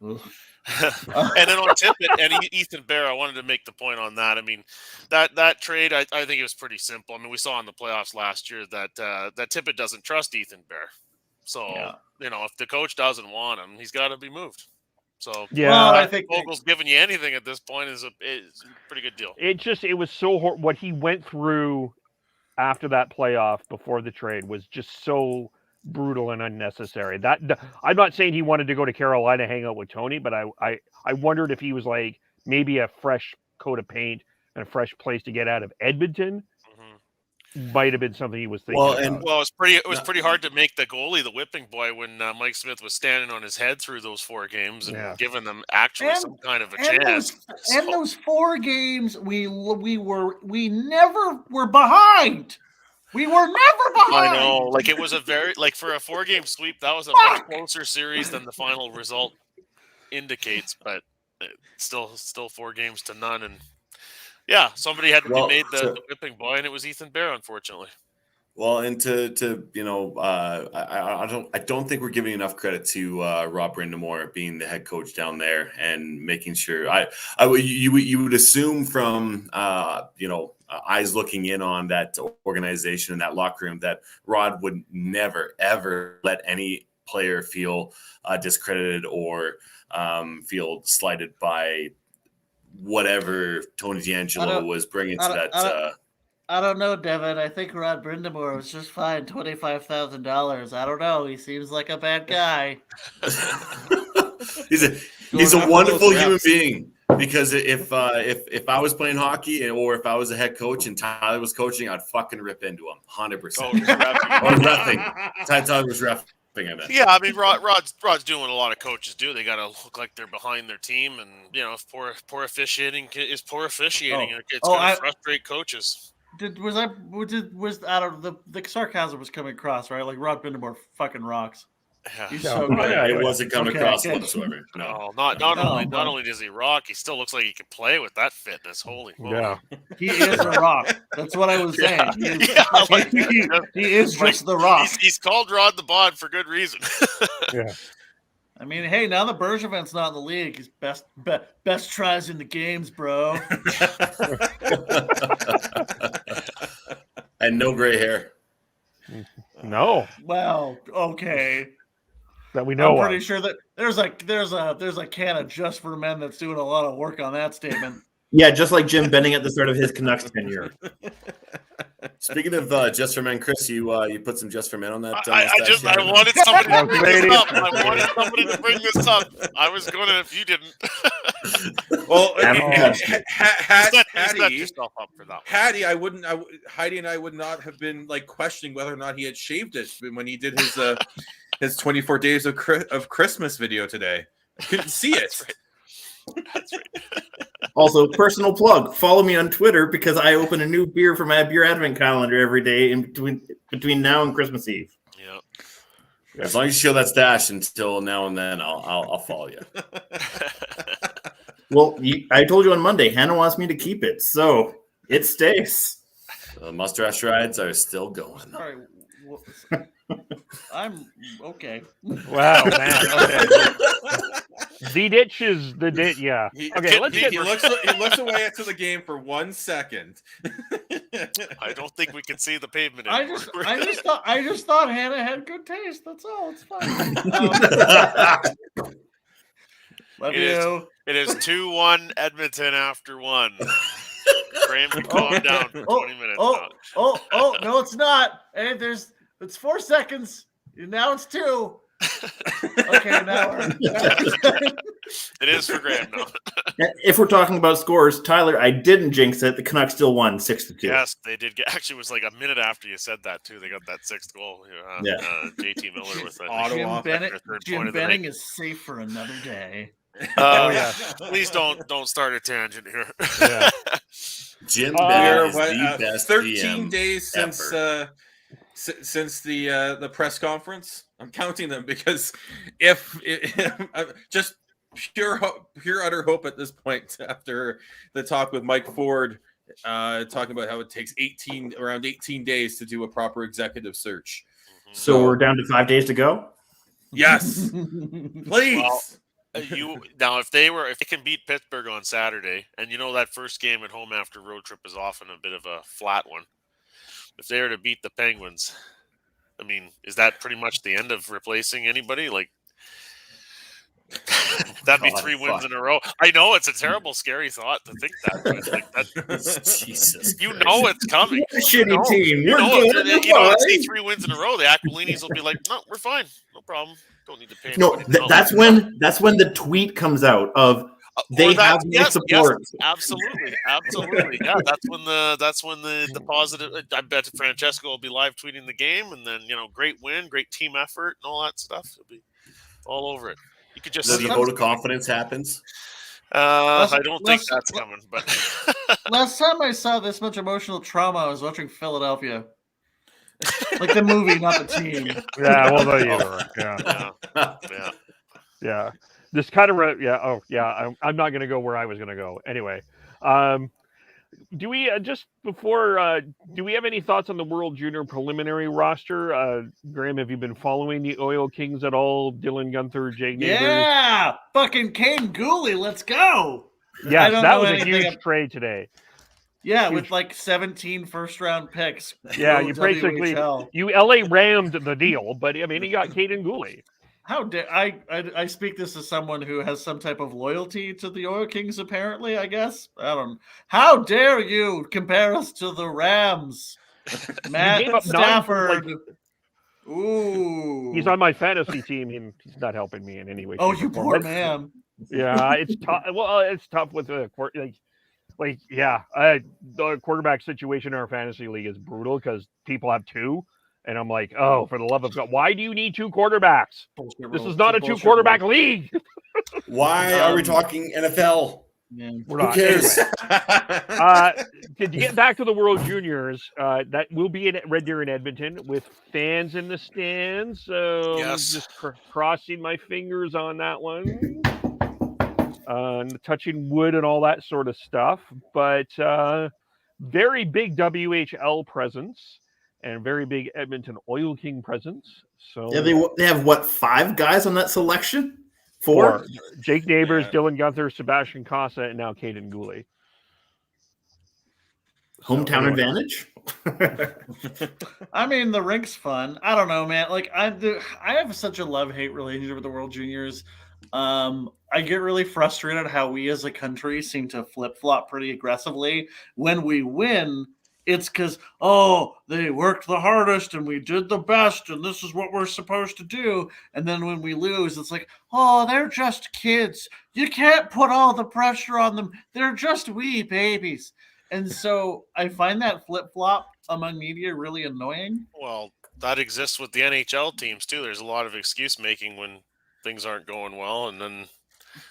Speaker 4: And then on Tippett and Ethan Bear, I wanted to make the point on that. I mean, that trade, I think it was pretty simple. I mean, we saw in the playoffs last year that Tippett doesn't trust Ethan Bear. So, if the coach doesn't want him, he's got to be moved. So, I think Vogel's giving you anything at this point is a pretty good deal.
Speaker 3: It was so what he went through after that playoff before the trade was just so brutal and unnecessary. That I'm not saying he wanted to go to Carolina, hang out with Tony, but I wondered if he was like maybe a fresh coat of paint and a fresh place to get out of Edmonton. Might have been something he was thinking about.
Speaker 4: It was pretty hard to make the goalie the whipping boy when Mike Smith was standing on his head through those 4 games and giving them actually some kind of a chance.
Speaker 9: And those 4 games, we never were behind. We were never behind.
Speaker 4: I know, like it was a very for a 4-game sweep, that was a much closer series than the final result indicates, but still 4 games to none. And somebody had to be made the whipping boy, and it was Ethan Bear, unfortunately.
Speaker 10: Well, and I don't think we're giving enough credit to Rob Brindamore being the head coach down there and making sure. You would assume from eyes looking in on that organization and that locker room that Rod would never ever let any player feel discredited or feel slighted by whatever Tony D'Angelo was bringing to that.
Speaker 9: I don't know, Devin. I think Rod Brindamore was just fined $25,000. I don't know. He seems like a bad guy.
Speaker 10: He's a wonderful human being. Because if I was playing hockey or if I was a head coach and Tyler was coaching, I'd fucking rip into him 100%. Or reffing. Tyler was reffing.
Speaker 4: Yeah, I mean, Rod's doing what a lot of coaches do. They got to look like they're behind their team, and if poor officiating is poor officiating, it's going to frustrate coaches.
Speaker 9: Was out of the sarcasm was coming across, right? Like Rod Brindamore fucking rocks.
Speaker 4: Yeah.
Speaker 9: He's
Speaker 3: Yeah.
Speaker 9: so
Speaker 3: Oh,
Speaker 9: good.
Speaker 3: yeah,
Speaker 10: It wasn't coming
Speaker 9: Okay,
Speaker 10: across
Speaker 9: okay.
Speaker 10: whatsoever. No.
Speaker 4: Not
Speaker 9: No,
Speaker 4: only
Speaker 9: but-
Speaker 4: does he rock, he still looks like he can play with that fitness. Holy moly.
Speaker 3: Yeah.
Speaker 9: He is a rock. That's what I was saying. He is,
Speaker 4: Yeah, like,
Speaker 9: he is
Speaker 4: like,
Speaker 9: just the rock.
Speaker 4: He's called Rod the Bod for good reason.
Speaker 3: Yeah.
Speaker 9: I mean, hey, now that Bergevin's not in the league, he's best tries in the games, bro.
Speaker 10: And no gray hair.
Speaker 3: No,
Speaker 9: Well, okay.
Speaker 3: that we know
Speaker 9: I'm pretty
Speaker 3: of.
Speaker 9: sure that there's a can of Just for Men that's doing a lot of work on that statement.
Speaker 6: Yeah, just like Jim Benning at the start of his Canucks tenure.
Speaker 10: Speaking of Just for Men, Chris, you put some Just for Men on that.
Speaker 4: I
Speaker 10: mustache?
Speaker 4: wanted somebody to bring
Speaker 3: Lady.
Speaker 4: this up. I wanted somebody to bring this up. I was going to if you didn't.
Speaker 8: Well,
Speaker 6: Hattie,
Speaker 4: Set yourself up for that one.
Speaker 8: Hattie, Heidi and I would not have been like questioning whether or not he had shaved it when he did his 24 days of Christmas video today. I couldn't see it.
Speaker 4: That's right.
Speaker 6: Also, personal plug. Follow me on Twitter because I open a new beer for my beer advent calendar every day in between now and Christmas Eve.
Speaker 4: Yeah.
Speaker 10: As long as you show that stash until now and then, I'll follow you.
Speaker 6: Well, I told you on Monday, Hannah wants me to keep it, so it stays.
Speaker 10: The mustache rides are still going.
Speaker 9: Sorry. I'm okay.
Speaker 3: Wow, man. Okay. The ditch is the ditch. Yeah. Okay, let's get.
Speaker 8: He looks away into the game for 1 second.
Speaker 4: I don't think we can see the pavement
Speaker 9: I
Speaker 4: anymore.
Speaker 9: just thought Hannah had good taste. That's all. It's fine. Love you.
Speaker 4: It is 2-1 Edmonton after 1. Graham can calm down for 20 minutes now.
Speaker 9: Oh, no, it's not. Hey, it's 4 seconds. Now it's 2. Okay, now
Speaker 4: It is for Graham now.
Speaker 6: If we're talking about scores, Tyler, I didn't jinx it. The Canucks still won 6-2.
Speaker 4: Yes, they did. Actually, it was like a minute after you said that too. They got that 6th goal.
Speaker 6: Yeah.
Speaker 4: JT Miller with
Speaker 8: Ottawa.
Speaker 9: Jim Benning is safe for another day.
Speaker 3: Oh, yeah.
Speaker 4: Please don't start a tangent here.
Speaker 3: Yeah.
Speaker 10: Jim Benning is
Speaker 8: What,
Speaker 10: the best
Speaker 8: 13
Speaker 10: DM
Speaker 8: days
Speaker 10: ever.
Speaker 8: since the press conference. I'm counting them because if just pure utter hope at this point after the talk with Mike Ford talking about how it takes around 18 days to do a proper executive search.
Speaker 6: So we're down to 5 days to go?
Speaker 8: Yes. Please.
Speaker 4: Well, if they can beat Pittsburgh on Saturday, and that first game at home after road trip is often a bit of a flat one. If they were to beat the Penguins, I mean, is that pretty much the end of replacing anybody? Like, that'd be 3 wins in a row. I know it's a terrible, scary thought to think that. But
Speaker 10: Jesus,
Speaker 4: it's coming.
Speaker 6: Shitty team.
Speaker 4: See 3 wins in a row. The Aquilinis will be like, no, we're fine, no problem. Don't need to pay.
Speaker 6: No, that's when the tweet comes out of they have your support.
Speaker 4: Yes, absolutely. Yeah, that's when the positive. I bet Francesco will be live tweeting the game, and then great win, great team effort, and all that stuff. He'll be all over it. You could just
Speaker 10: Then the vote of confidence happens.
Speaker 4: I don't think that's coming. But
Speaker 9: last time I saw this much emotional trauma, I was watching Philadelphia. Like the movie, not the team.
Speaker 3: Yeah, well, there you are. Yeah. This kind of I'm not going to go where I was going to go. Anyway, do we do we have any thoughts on the World Junior preliminary roster? Graham, have you been following the Oil Kings at all? Dylan Gunther, Jake Neighbors?
Speaker 9: Yeah, fucking Kane Gooley, let's go.
Speaker 3: Yeah, that was a huge trade today.
Speaker 9: Yeah, with like 17 first-round picks.
Speaker 3: Yeah, you basically you LA rammed the deal, but I mean, he got Caden Gooley.
Speaker 9: How dare I speak this as someone who has some type of loyalty to the Oil Kings, apparently, I guess. I don't know. How dare you compare us to the Rams? Matt Stafford. Ooh.
Speaker 3: He's on my fantasy team. He's not helping me in any way.
Speaker 9: Oh, you poor man.
Speaker 3: Yeah, it's tough. Well, it's tough with the quarterback situation in our fantasy league is brutal because people have 2. And I'm like, oh, for the love of God, why do you need 2 quarterbacks? This is not a 2 quarterback league.
Speaker 10: Why are we talking NFL?
Speaker 9: Yeah.
Speaker 3: We're
Speaker 10: Who
Speaker 3: not.
Speaker 10: cares?
Speaker 3: Anyway, to get back to the World Juniors, that will be in Red Deer in Edmonton with fans in the stands. So
Speaker 4: Yes.
Speaker 3: just crossing my fingers on that one. Touching wood and all that sort of stuff. But very big WHL presence and very big Edmonton Oil King presence. So
Speaker 6: Yeah, they have what, 5 guys on that selection? 4?
Speaker 3: Jake Neighbors,
Speaker 8: Yeah.
Speaker 3: Dylan Gunther, Sebastian Casa, and now Caden Gooley.
Speaker 6: Hometown
Speaker 3: anyway.
Speaker 6: advantage?
Speaker 9: I mean, the rink's fun. I don't know, man. Like I have such a love-hate relationship with the World Juniors. I get really frustrated how we as a country seem to flip-flop pretty aggressively. When we win, it's because, oh, they worked the hardest and we did the best and this is what we're supposed to do. And then when we lose, it's like, oh, they're just kids. You can't put all the pressure on them. They're just wee babies. And so I find that flip-flop among media really annoying.
Speaker 4: Well, that exists with the NHL teams too. There's a lot of excuse making when things aren't going well, and then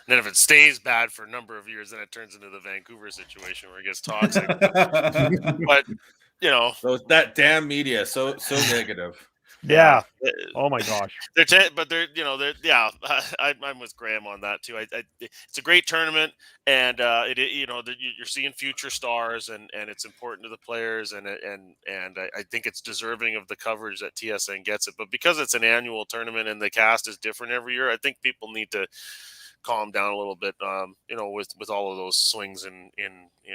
Speaker 4: if it stays bad for a number of years, then it turns into the Vancouver situation where it gets toxic. But
Speaker 8: that damn media, so negative.
Speaker 3: Yeah. Oh my gosh.
Speaker 4: I'm with Graham on that too. It's a great tournament, and you're seeing future stars, and it's important to the players, and I think it's deserving of the coverage that TSN gets it. But because it's an annual tournament and the cast is different every year, I think people need to calm down a little bit, with all of those swings in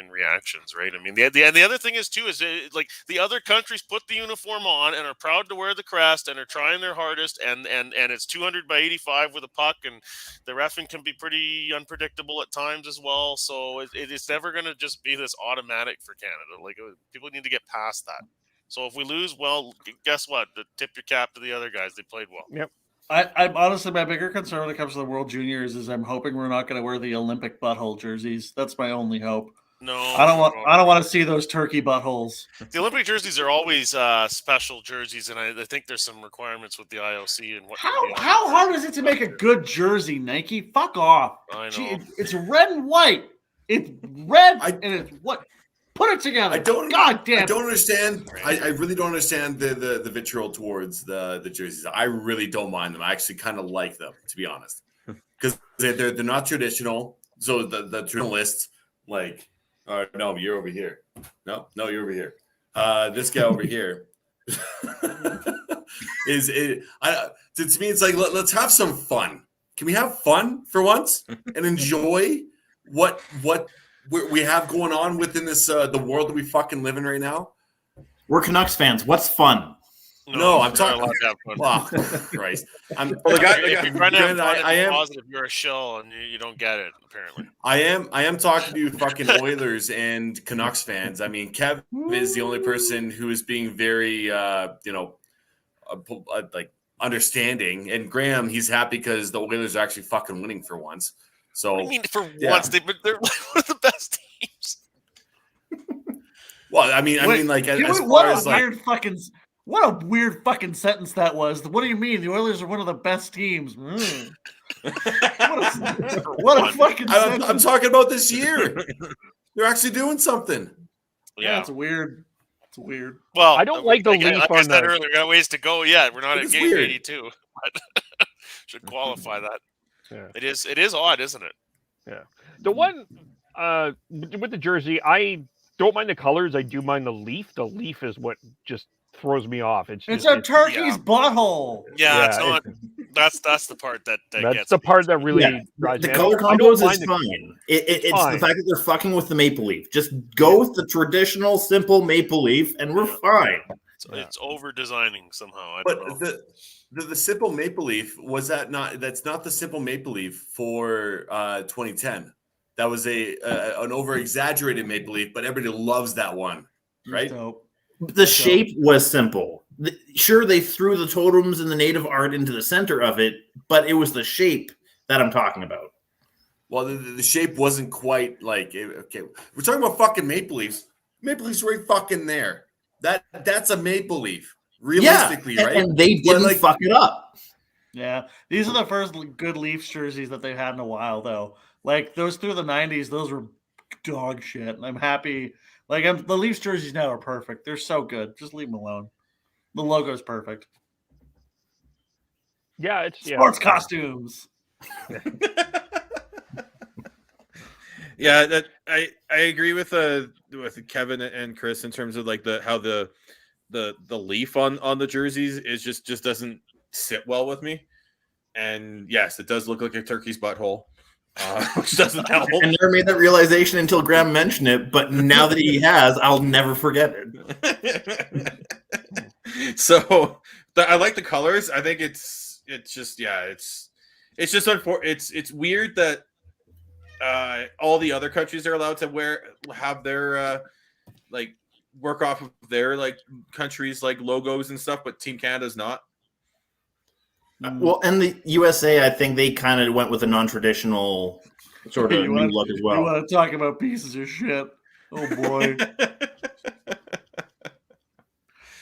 Speaker 4: reactions, right? I mean, the other thing is too is like the other countries put the uniform on and are proud to wear the crest and are trying their hardest, and it's 200 by 85 with a puck, and the reffing can be pretty unpredictable at times as well. So it's never going to just be this automatic for Canada. Like, people need to get past that. So if we lose, well, guess what? Tip your cap to the other guys. They played well.
Speaker 3: Yep.
Speaker 9: I'm honestly, my bigger concern when it comes to the World Juniors is I'm hoping we're not going to wear the Olympic butthole jerseys. That's my only hope.
Speaker 4: No,
Speaker 9: I don't want to see those turkey buttholes.
Speaker 4: The Olympic jerseys are always special jerseys, and I think there's some requirements with the IOC and what.
Speaker 9: How hard is it to make a good jersey, Nike? Fuck off.
Speaker 4: I know.
Speaker 9: Gee, it's red and white. It's red and it's what. Put it together.
Speaker 10: I don't.
Speaker 9: God damn.
Speaker 10: I don't understand. I really don't understand the vitriol towards the jerseys. I really don't mind them. I actually kind of like them, to be honest, because they're not traditional. So the journalists like, no, you're over here. No, you're over here. This guy over here is it. To me, it's like let's have some fun. Can we have fun for once and enjoy what we have going on within this the world that we fucking live in right now?
Speaker 6: We're Canucks fans. What's fun?
Speaker 10: No, I'm talking.
Speaker 4: Wow,
Speaker 10: Christ!
Speaker 4: If you're trying to have fun and be positive, you're a shill and you don't get it. Apparently,
Speaker 10: I am talking to you, fucking Oilers and Canucks fans. I mean, Kev is the only person who is being very, like understanding, and Graham, he's happy because the Oilers are actually fucking winning for once. So
Speaker 4: I mean, for once, they're one of the best teams.
Speaker 10: Well, I mean, like as far as like.
Speaker 9: What a weird fucking sentence that was. What do you mean? The Oilers are one of the best teams. What a fucking sentence.
Speaker 10: I'm talking about this year. They're actually doing something.
Speaker 9: Yeah, it's weird. It's weird.
Speaker 4: Well,
Speaker 3: I don't like the leaf
Speaker 4: like
Speaker 3: on
Speaker 4: I said
Speaker 3: the...
Speaker 4: earlier, we got ways to go yet. We're not at game
Speaker 10: weird.
Speaker 4: 82. But should qualify that.
Speaker 3: Yeah.
Speaker 4: It is odd, isn't it?
Speaker 3: Yeah. The one with the jersey, I don't mind the colors. I do mind the leaf. The leaf is what just throws me off. It's
Speaker 9: a turkey's butthole.
Speaker 4: Yeah, it's not. That's the part that
Speaker 3: that's
Speaker 4: gets
Speaker 3: the
Speaker 4: me.
Speaker 3: part that really drives
Speaker 6: the
Speaker 3: me.
Speaker 6: color
Speaker 3: I don't
Speaker 6: combos
Speaker 3: mind
Speaker 6: is fine. It's the fact that they're fucking with the maple leaf. Just go with the traditional, simple maple leaf, and we're fine.
Speaker 4: It's over designing somehow.
Speaker 10: But the simple maple leaf that's not the simple maple leaf for 2010. That was an over exaggerated maple leaf, but everybody loves that one, right?
Speaker 6: The shape was simple. Sure, they threw the totems and the native art into the center of it, but it was the shape that I'm talking about.
Speaker 10: Well, the shape wasn't quite like, okay, we're talking about fucking maple leaves. Maple leaf's right fucking there. That's a maple leaf, realistically, right?
Speaker 6: And they didn't fuck it up.
Speaker 9: Yeah, these are the first good Leafs jerseys that they've had in a while, though. Like those through the 90s, those were dog shit. And I'm happy. Like the Leafs jerseys now are perfect. They're so good. Just leave them alone. The logo's perfect.
Speaker 3: Yeah, it's
Speaker 9: Sports costumes.
Speaker 8: Yeah, that I agree with Kevin and Chris in terms of like how the leaf on the jerseys is just doesn't sit well with me. And yes, it does look like a turkey's butthole, which doesn't help.
Speaker 6: I never made that realization until Graham mentioned it, but now that he has, I'll never forget it.
Speaker 8: So I like the colors. I think it's just it's weird that all the other countries are allowed to have their like work off of their like countries like logos and stuff, but Team Canada's not.
Speaker 6: Well, and the USA, I think they kind of went with a non-traditional sort of new look as well.
Speaker 9: You want to talk about pieces of shit? Oh boy.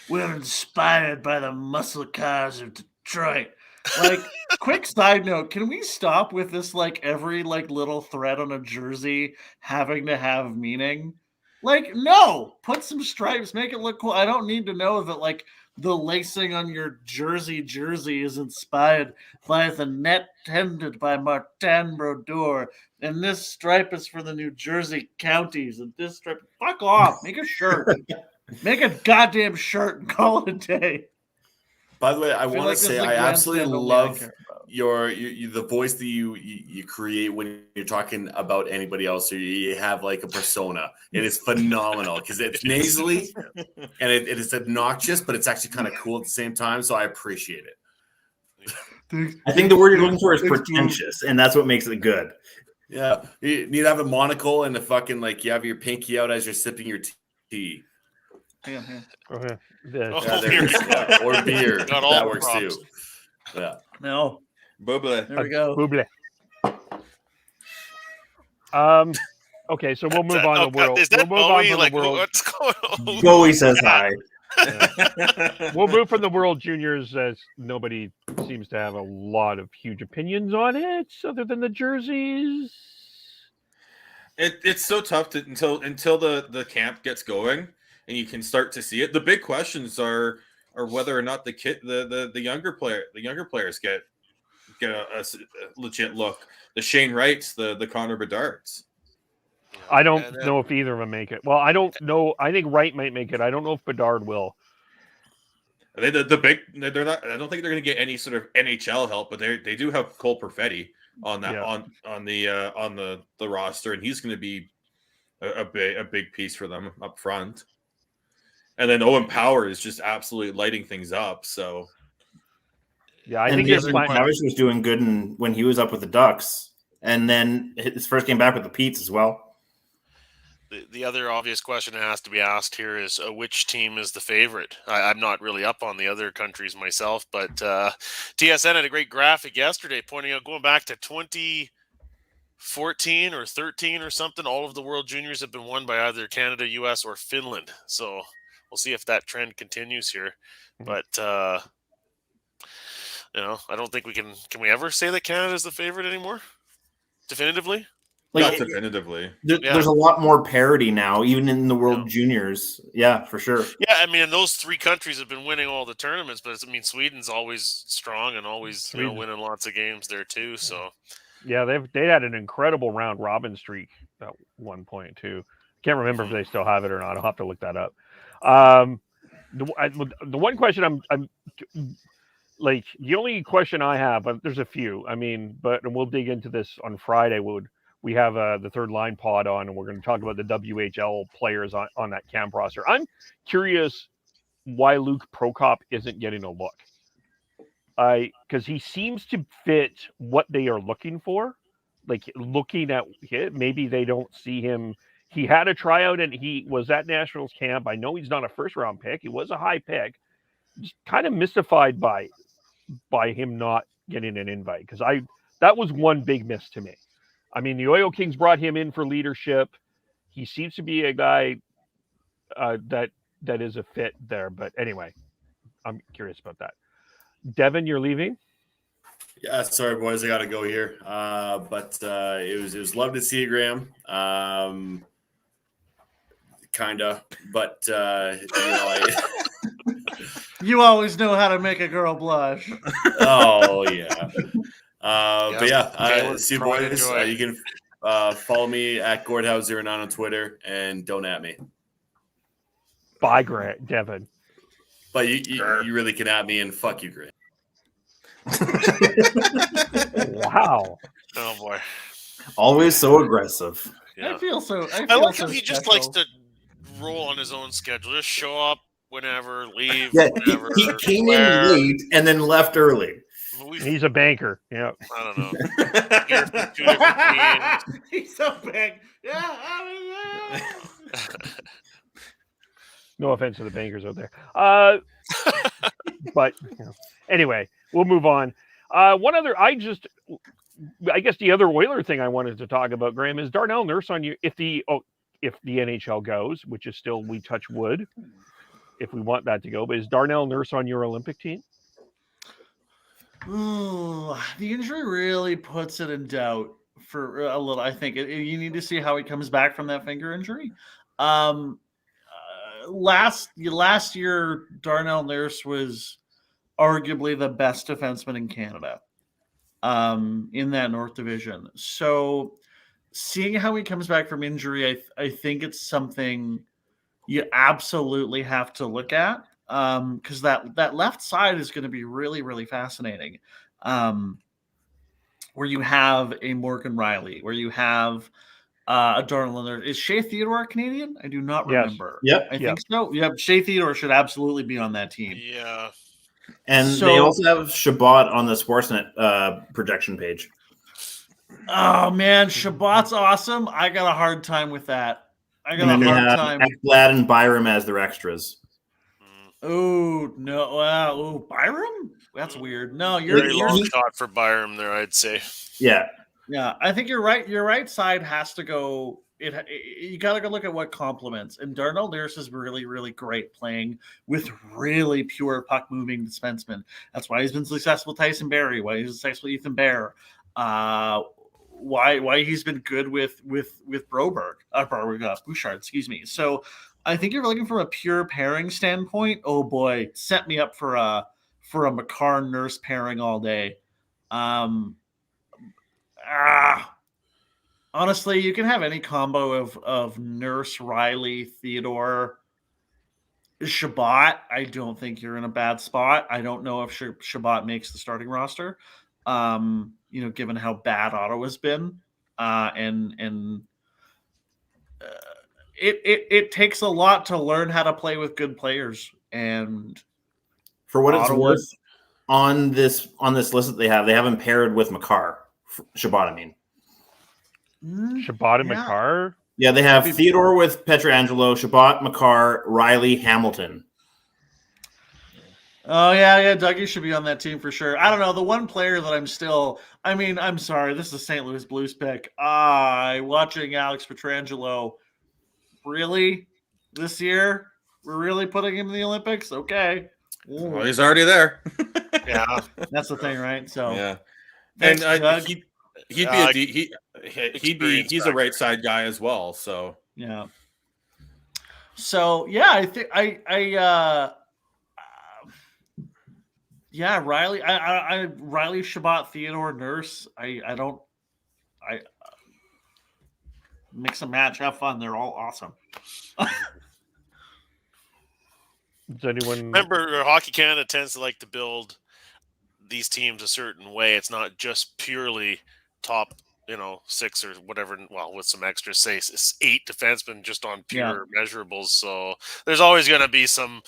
Speaker 9: We're inspired by the muscle cars of Detroit. Like, quick side note, can we stop with this, like, every, like, little thread on a jersey having to have meaning? Like, no! Put some stripes, make it look cool. I don't need to know that, like, the lacing on your jersey is inspired by the net tended by Martin Brodeur, and this stripe is for the New Jersey counties, and this stripe... Fuck off! Make a shirt. Make a goddamn shirt and call it a day.
Speaker 10: By the way, I want to say I absolutely love the voice that you create when you're talking about anybody else. So you have like a persona. It is phenomenal because it's nasally and it is obnoxious, but it's actually kind of cool at the same time. So I appreciate it.
Speaker 6: I think the word you're looking for is pretentious, and that's what makes it good.
Speaker 10: Yeah, you need to have a monocle and a fucking like you have your pinky out as you're sipping your tea.
Speaker 9: Yeah.
Speaker 3: Okay.
Speaker 10: Or beer. That works too. Yeah.
Speaker 9: No.
Speaker 8: Buble.
Speaker 9: There we go.
Speaker 3: Buble. Okay, so we'll move on to world.
Speaker 4: Is that
Speaker 3: we'll move on
Speaker 4: Bowie?
Speaker 3: from
Speaker 4: Like,
Speaker 3: the world.
Speaker 4: what's going on?
Speaker 6: Bowie says hi.
Speaker 3: We'll move from the World Juniors as nobody seems to have a lot of huge opinions on it, other than the jerseys.
Speaker 8: It's so tough to until the camp gets going and you can start to see it. The big questions are whether or not the younger players get a legit look. The Shane Wrights, the Connor Bedard's.
Speaker 3: I don't know if either of them make it. Well, I don't know. I think Wright might make it. I don't know if Bedard will.
Speaker 8: They're not. I don't think they're going to get any sort of NHL help, but they do have Cole Perfetti on that on the roster, and he's going to be a big piece for them up front. And then Owen Power is just absolutely lighting things up. So,
Speaker 3: yeah, I think
Speaker 6: Travis was doing good when he was up with the Ducks, and then his first game back with the Petes as well.
Speaker 4: The other obvious question that has to be asked here is which team is the favorite? I'm not really up on the other countries myself, but TSN had a great graphic yesterday pointing out going back to 2014 or 13 or something. All of the World Juniors have been won by either Canada, US, or Finland. So we'll see if that trend continues here. But I don't think we can we ever say that Canada is the favorite anymore? Definitively?
Speaker 8: Not definitively.
Speaker 6: There's a lot more parity now, even in the World Juniors. Yeah, for sure.
Speaker 4: Yeah, I mean, and those three countries have been winning all the tournaments, but Sweden's always strong and always winning lots of games there too. So,
Speaker 3: yeah, they had an incredible round robin streak at one point too. Can't remember if they still have it or not. I'll have to look that up. The one question I'm like, the only question I have, there's a few. I mean, but we'll dig into this on Friday. We have the third line pod on, and we're going to talk about the WHL players on that camp roster. I'm curious why Luke Prokop isn't getting a look. Because he seems to fit what they are looking for. Like, looking at him, maybe they don't see him. He had a tryout, and he was at Nationals camp. I know he's not a first-round pick. He was a high pick. Just kind of mystified by him not getting an invite, because that was one big miss to me. I mean, the Oil Kings brought him in for leadership. He seems to be a guy that is a fit there. But anyway, I'm curious about that. Devin, you're leaving?
Speaker 10: Yeah, sorry, boys, I got to go here. But it was love to see you, Graham. Kinda, but
Speaker 9: You always know how to make a girl blush.
Speaker 10: Oh yeah. But yeah,
Speaker 4: Taylor's
Speaker 10: see you
Speaker 4: pride and
Speaker 10: boys.
Speaker 4: joy.
Speaker 10: You can follow me at Gordhouse09 on Twitter and don't at me.
Speaker 3: Bye, Grant, Devin.
Speaker 10: But you really can at me and fuck you, Grant.
Speaker 3: Wow.
Speaker 4: Oh boy.
Speaker 6: Always so aggressive.
Speaker 4: Yeah.
Speaker 9: I feel so.
Speaker 4: I like how he just likes to roll on his own schedule. Just show up whenever, leave
Speaker 6: Yeah,
Speaker 4: whenever.
Speaker 6: he came
Speaker 4: where.
Speaker 6: in late and then left early.
Speaker 3: He's a banker. Yeah.
Speaker 4: I don't know. Here for 2 different teams.
Speaker 9: He's so big. Yeah.
Speaker 3: No offense to the bankers out there. But anyway, we'll move on. One other, I guess the other Oiler thing I wanted to talk about, Graham, is Darnell Nurse on you. If the NHL goes, which is still, we touch wood, if we want that to go, but is Darnell Nurse on your Olympic team?
Speaker 9: Ooh, the injury really puts it in doubt for a little. I think you need to see how he comes back from that finger injury. Last year, Darnell Nurse was arguably the best defenseman in Canada in that North Division. So seeing how he comes back from injury, I think it's something you absolutely have to look at because that left side is going to be really, really fascinating. Where you have a Morgan Riley, where you have a Darnell Nurse. Is Shea Theodore a Canadian? I do not remember.
Speaker 6: Yep.
Speaker 9: I think so. Yeah, Shea Theodore should absolutely be on that team.
Speaker 4: Yeah.
Speaker 6: And they also have Shabbat on the Sportsnet projection page.
Speaker 9: Oh man, Shabbat's awesome. I got a hard time with that. I got
Speaker 6: And
Speaker 9: a
Speaker 6: then they
Speaker 9: hard
Speaker 6: have
Speaker 9: time.
Speaker 6: Ekblad and Byram as their extras.
Speaker 9: Oh no! Wow, Byram? That's weird. No,
Speaker 4: Very
Speaker 9: you're
Speaker 4: long shot for Byram there, I'd say.
Speaker 6: Yeah.
Speaker 9: Yeah, I think you're right. Your right side has to go. You got to go look at what complements. And Darnell Nurse is really, really great playing with really pure puck moving defensemen. That's why he's been successful with Tyson Barrie. Why he's successful with Ethan Bear. Why he's been good with Bouchard. Excuse me. So I think you're looking from a pure pairing standpoint. Oh boy, set me up for a Makar Nurse pairing all day. Honestly, you can have any combo of Nurse, Riley, Theodore, Shabbat. I don't think you're in a bad spot. I don't know if Shabbat makes the starting roster. Given how bad Ottawa's been, it takes a lot to learn how to play with good players. And
Speaker 6: for what it's worth, on this list that they have him paired with Makar. Shabbat, I mean.
Speaker 3: Shabbat and Makar?
Speaker 6: Yeah, they have Theodore with Pietrangelo, Shabbat, Makar, Riley, Hamilton.
Speaker 9: Oh, yeah, Dougie should be on that team for sure. I don't know. The one player that I'm sorry, this is a St. Louis Blues pick. Watching Alex Pietrangelo, really? This year? We're really putting him in the Olympics? Okay.
Speaker 8: Well, he's already there.
Speaker 4: Yeah.
Speaker 9: That's the thing, right? So
Speaker 8: yeah.
Speaker 9: Thanks,
Speaker 8: And he's a right side guy as well. So
Speaker 9: yeah. So yeah, I think Riley. I Riley, Shabbat, Theodore, Nurse. I mix and match, have fun. They're all awesome.
Speaker 3: Does anyone
Speaker 4: remember? Hockey Canada tends to like to build these teams a certain way. It's not just purely top, 6 or whatever. Well, with some extras, say 8 defensemen just on pure measurables. So there's always going to be some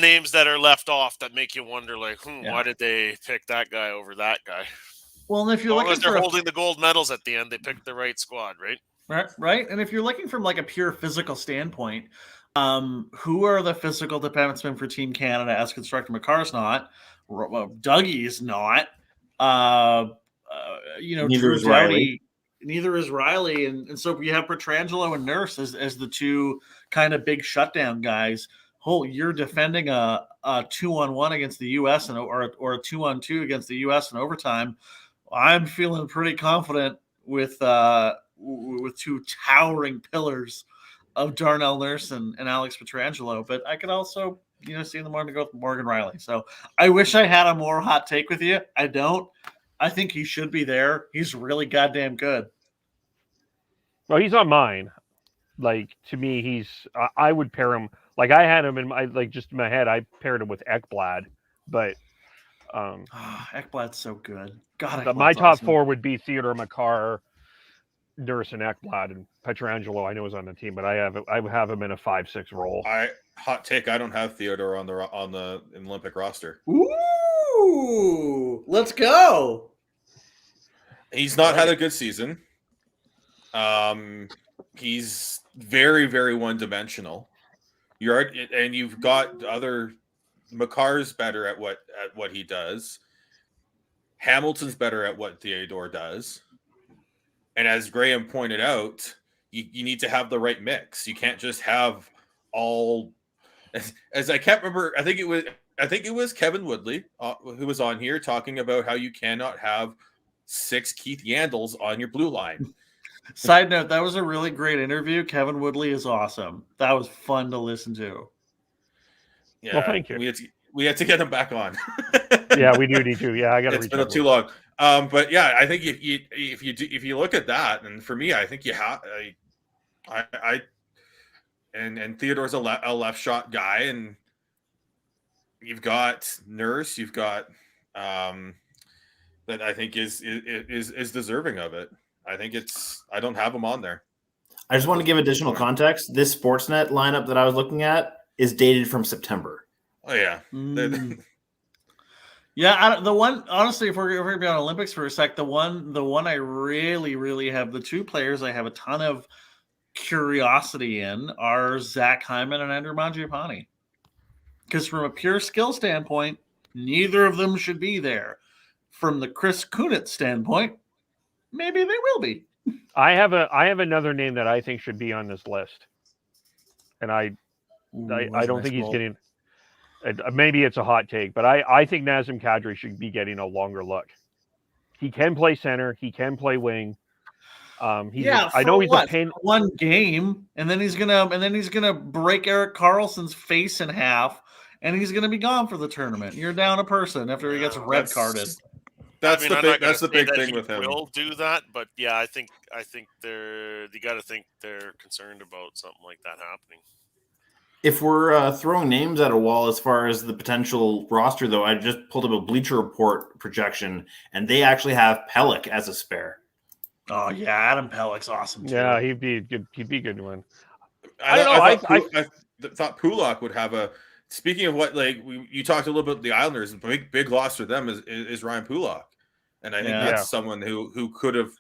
Speaker 4: names that are left off that make you wonder, why did they pick that guy over that guy?
Speaker 9: Well, and if you're looking
Speaker 4: they're holding the gold medals at the end, they picked the right squad, right?
Speaker 9: Right. And if you're looking from a pure physical standpoint, who are the physical defensemen for Team Canada as constructed? Makar's not. Dougie's not.
Speaker 6: Neither is Riley.
Speaker 9: Neither is Riley, and so you have Pietrangelo and Nurse as the two kind of big shutdown guys. you're defending a 2-on-1 against the U.S. or a 2-on-2 against the U.S. in overtime. I'm feeling pretty confident with two towering pillars of Darnell Nurse and Alex Pietrangelo, but I could also, see in the morning to go with Morgan Riley. So I wish I had a more hot take with you. I don't. I think he should be there. He's really goddamn good.
Speaker 3: Well, he's on mine. Like, to me, I would pair him. Like, I had him in my, just in my head, I paired him with Ekblad, but
Speaker 9: Ekblad's so good. God,
Speaker 3: my
Speaker 9: Ekblad's
Speaker 3: top
Speaker 9: awesome.
Speaker 3: 4 would be Theodore Makar, Nurse, and Ekblad, and Pietrangelo. I know is on the team, but I would have him in a 5-6 role.
Speaker 8: Hot take. I don't have Theodore on the Olympic roster.
Speaker 9: Ooh, let's go.
Speaker 8: He's not had a good season. He's very, very one-dimensional. You've got other. Makar's better at what he does. Hamilton's better at what Theodore does. And as Graham pointed out, you need to have the right mix. You can't just have all. As I can't remember, I think it was Kevin Woodley who was on here talking about how you cannot have 6 Keith Yandles on your blue line.
Speaker 9: Side note, that was a really great interview. Kevin Woodley is awesome. That was fun to listen to.
Speaker 8: Yeah,
Speaker 3: well, thank you.
Speaker 8: We had to get him back on.
Speaker 3: Yeah, we do need to. Yeah, I got to.
Speaker 8: It's been too long. But yeah, I think if you look at that, and for me, I think you have. And Theodore's a left shot guy, and you've got Nurse, you've got that I think is deserving of it. I think I don't have him on there.
Speaker 6: I just want to give additional context. This Sportsnet lineup that I was looking at is dated from September.
Speaker 8: Oh yeah.
Speaker 9: Yeah, the one, honestly, if we're going to be on Olympics for a sec, the one I really, really have, the 2 players I have a ton of curiosity in are Zach Hyman and Andrew Mangiapane. Because from a pure skill standpoint, neither of them should be there. From the Chris Kunitz standpoint, maybe they will be.
Speaker 3: I have another name that I think should be on this list, and I don't think he's getting. Maybe it's a hot take, but I think Nazem Kadri should be getting a longer look. He can play center. He can play wing. I know he's a pain.
Speaker 9: One game, and then he's gonna break Erik Karlsson's face in half, and he's gonna be gone for the tournament. You're down a person after he gets red carded.
Speaker 8: That's the big thing with him.
Speaker 4: Will do that, but yeah, I think you got to think they're concerned about something like that happening.
Speaker 6: If we're throwing names at a wall as far as the potential roster, though, I just pulled up a Bleacher Report projection, and they actually have Pitlick as a spare.
Speaker 9: Oh yeah, Adam Pellick's awesome too.
Speaker 3: Yeah, he'd be good. He'd be a good one.
Speaker 8: I thought Pulock would have a. Speaking of what, you talked a little bit about the Islanders. Big loss for them is Ryan Pulock, and I think that's someone who could have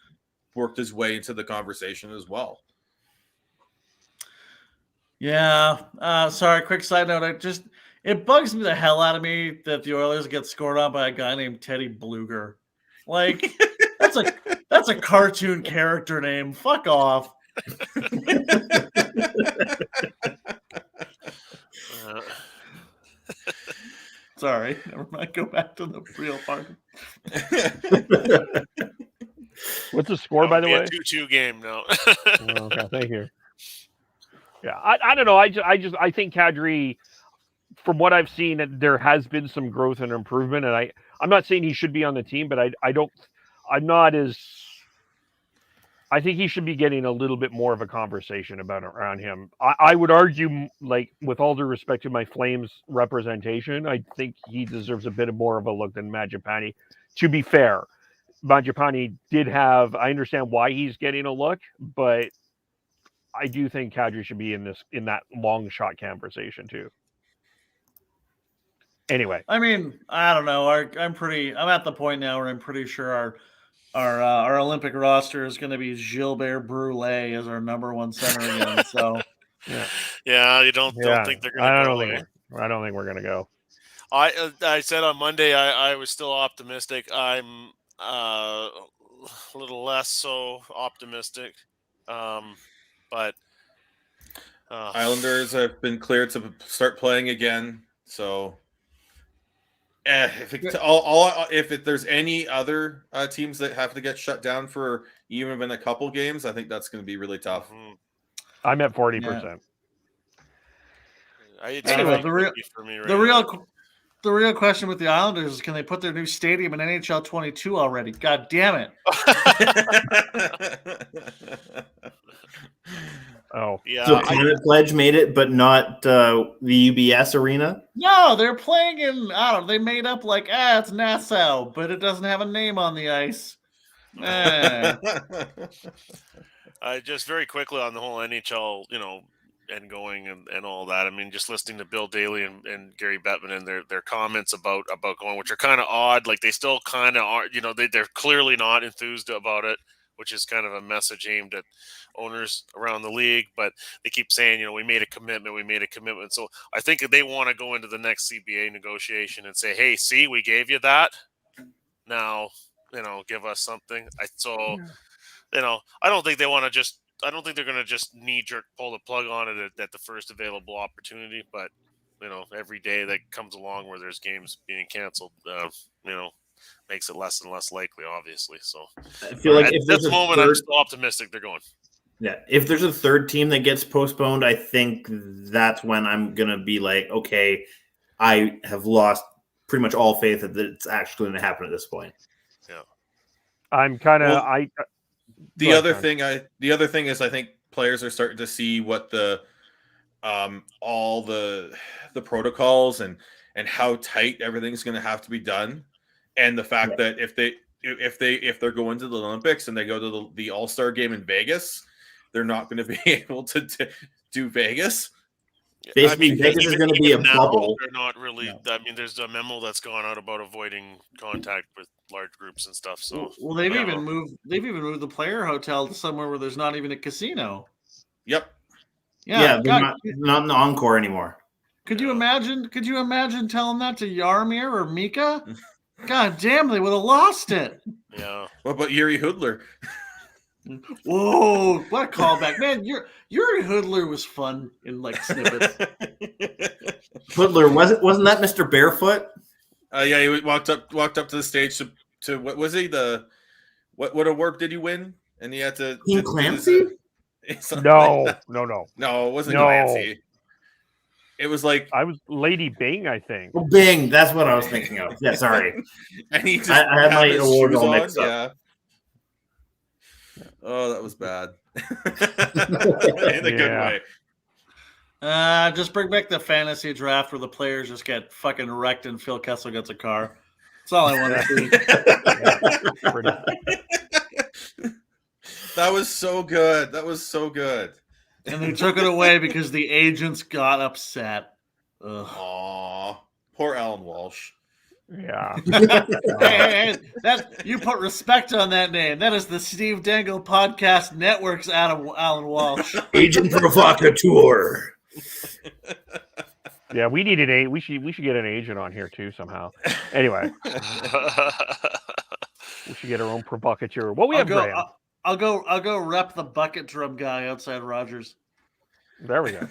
Speaker 8: worked his way into the conversation as well.
Speaker 9: Yeah. Sorry. Quick side note. It bugs me the hell out of me that the Oilers get scored on by a guy named Teddy Bluger. Like that's a cartoon character name. Fuck off. Sorry, never mind. Go back to the real part.
Speaker 3: What's the score, by the way?
Speaker 4: 2-2 game now.
Speaker 3: Okay, thank you. Yeah, I don't know. I think Kadri, from what I've seen, there has been some growth and improvement, and I'm not saying he should be on the team, but I think he should be getting a little bit more of a conversation around him. I would argue, with all due respect to my Flames representation, I think he deserves a bit more of a look than Mangiapane. To be fair, Mangiapane did have. I understand why he's getting a look, but I do think Kadri should be in that long shot conversation too. Anyway,
Speaker 9: I mean, I don't know. I'm at the point now where I'm pretty sure our Olympic roster is going to be Gilbert Brulé as our number 1 center again. So,
Speaker 4: yeah, you don't think they're going to go.
Speaker 3: I don't think we're going to go.
Speaker 4: I said on Monday I was still optimistic. I'm a little less so optimistic, but
Speaker 8: Islanders have been cleared to start playing again. So, if there's any other teams that have to get shut down for even a couple games, I think that's going to be really tough.
Speaker 3: I'm at 40%.
Speaker 9: Anyway, the real question with the Islanders is, can they put their new stadium in NHL 22 already? God damn it!
Speaker 3: Oh,
Speaker 4: yeah.
Speaker 6: So Planet Pledge made it, but not the UBS Arena.
Speaker 9: No, they're playing in. I don't know. They made up like it's Nassau, but it doesn't have a name on the ice.
Speaker 4: Just very quickly on the whole NHL, and going and all that. I mean, just listening to Bill Daly and Gary Bettman and their comments about going, which are kind of odd. Like they still kind of are, they're clearly not enthused about it, which is kind of a message aimed at owners around the league. But they keep saying, we made a commitment. So I think that they want to go into the next CBA negotiation and say, hey, see, we gave you that. Now, give us something. I don't think they want to just. I don't think they're going to just knee-jerk pull the plug on it at the first available opportunity. But, every day that comes along where there's games being canceled, makes it less and less likely, obviously. So
Speaker 6: I feel like
Speaker 4: at this moment, I'm still optimistic they're going.
Speaker 6: Yeah, if there's a third team that gets postponed, I think that's when I'm going to be like, okay, I have lost pretty much all faith that it's actually going to happen at this point.
Speaker 4: Yeah.
Speaker 3: I'm kind of
Speaker 8: The other thing is I think players are starting to see what the all the protocols and how tight everything's going to have to be done, and the fact that if they're going to the Olympics and they go to the All-Star game in Vegas, they're not going to be able to do Vegas.
Speaker 6: Basically, Vegas is going to be a bubble.
Speaker 4: They're not really. No. I mean, there's a memo that's gone out about avoiding contact with large groups and stuff. So,
Speaker 9: well, they've even moved the player hotel to somewhere where there's not even a casino.
Speaker 8: Yep.
Speaker 6: Yeah, they're not in the Encore anymore.
Speaker 9: Could you imagine telling that to Yarmir or Mika? God damn, they would have lost it.
Speaker 4: Yeah.
Speaker 8: What about Yuri Hoodler?
Speaker 9: Whoa, what a callback, man! Yuri Hoodler was fun in like snippets.
Speaker 6: Hoodler wasn't that Mr. Barefoot?
Speaker 8: Yeah, he walked up to the stage to what was he what award did he win? And he had to
Speaker 6: King Clancy?
Speaker 3: No,
Speaker 8: like
Speaker 3: no,
Speaker 8: it wasn't Clancy. It was like
Speaker 3: I was Lady Bing, I think.
Speaker 6: Oh, Bing, that's what I was thinking of. Yeah, sorry.
Speaker 8: And he just
Speaker 6: I had my award all mixed up.
Speaker 8: Yeah. Oh, that was bad. In a good way.
Speaker 9: Just bring back the fantasy draft where the players just get fucking wrecked and Phil Kessel gets a car. That's all I want to see.
Speaker 8: That was so good.
Speaker 9: And they took it away because the agents got upset. Ugh.
Speaker 8: Aw, poor Alan Walsh.
Speaker 3: Yeah.
Speaker 9: hey, you put respect on that name. That is the Steve Dangle Podcast Network's Alan Walsh.
Speaker 6: Agent provocateur.
Speaker 3: Yeah, we need we should get an agent on here too somehow. Anyway, we should get our own provocateur. Well, Graham.
Speaker 9: I'll go rep the bucket drum guy outside Rogers.
Speaker 3: There we go.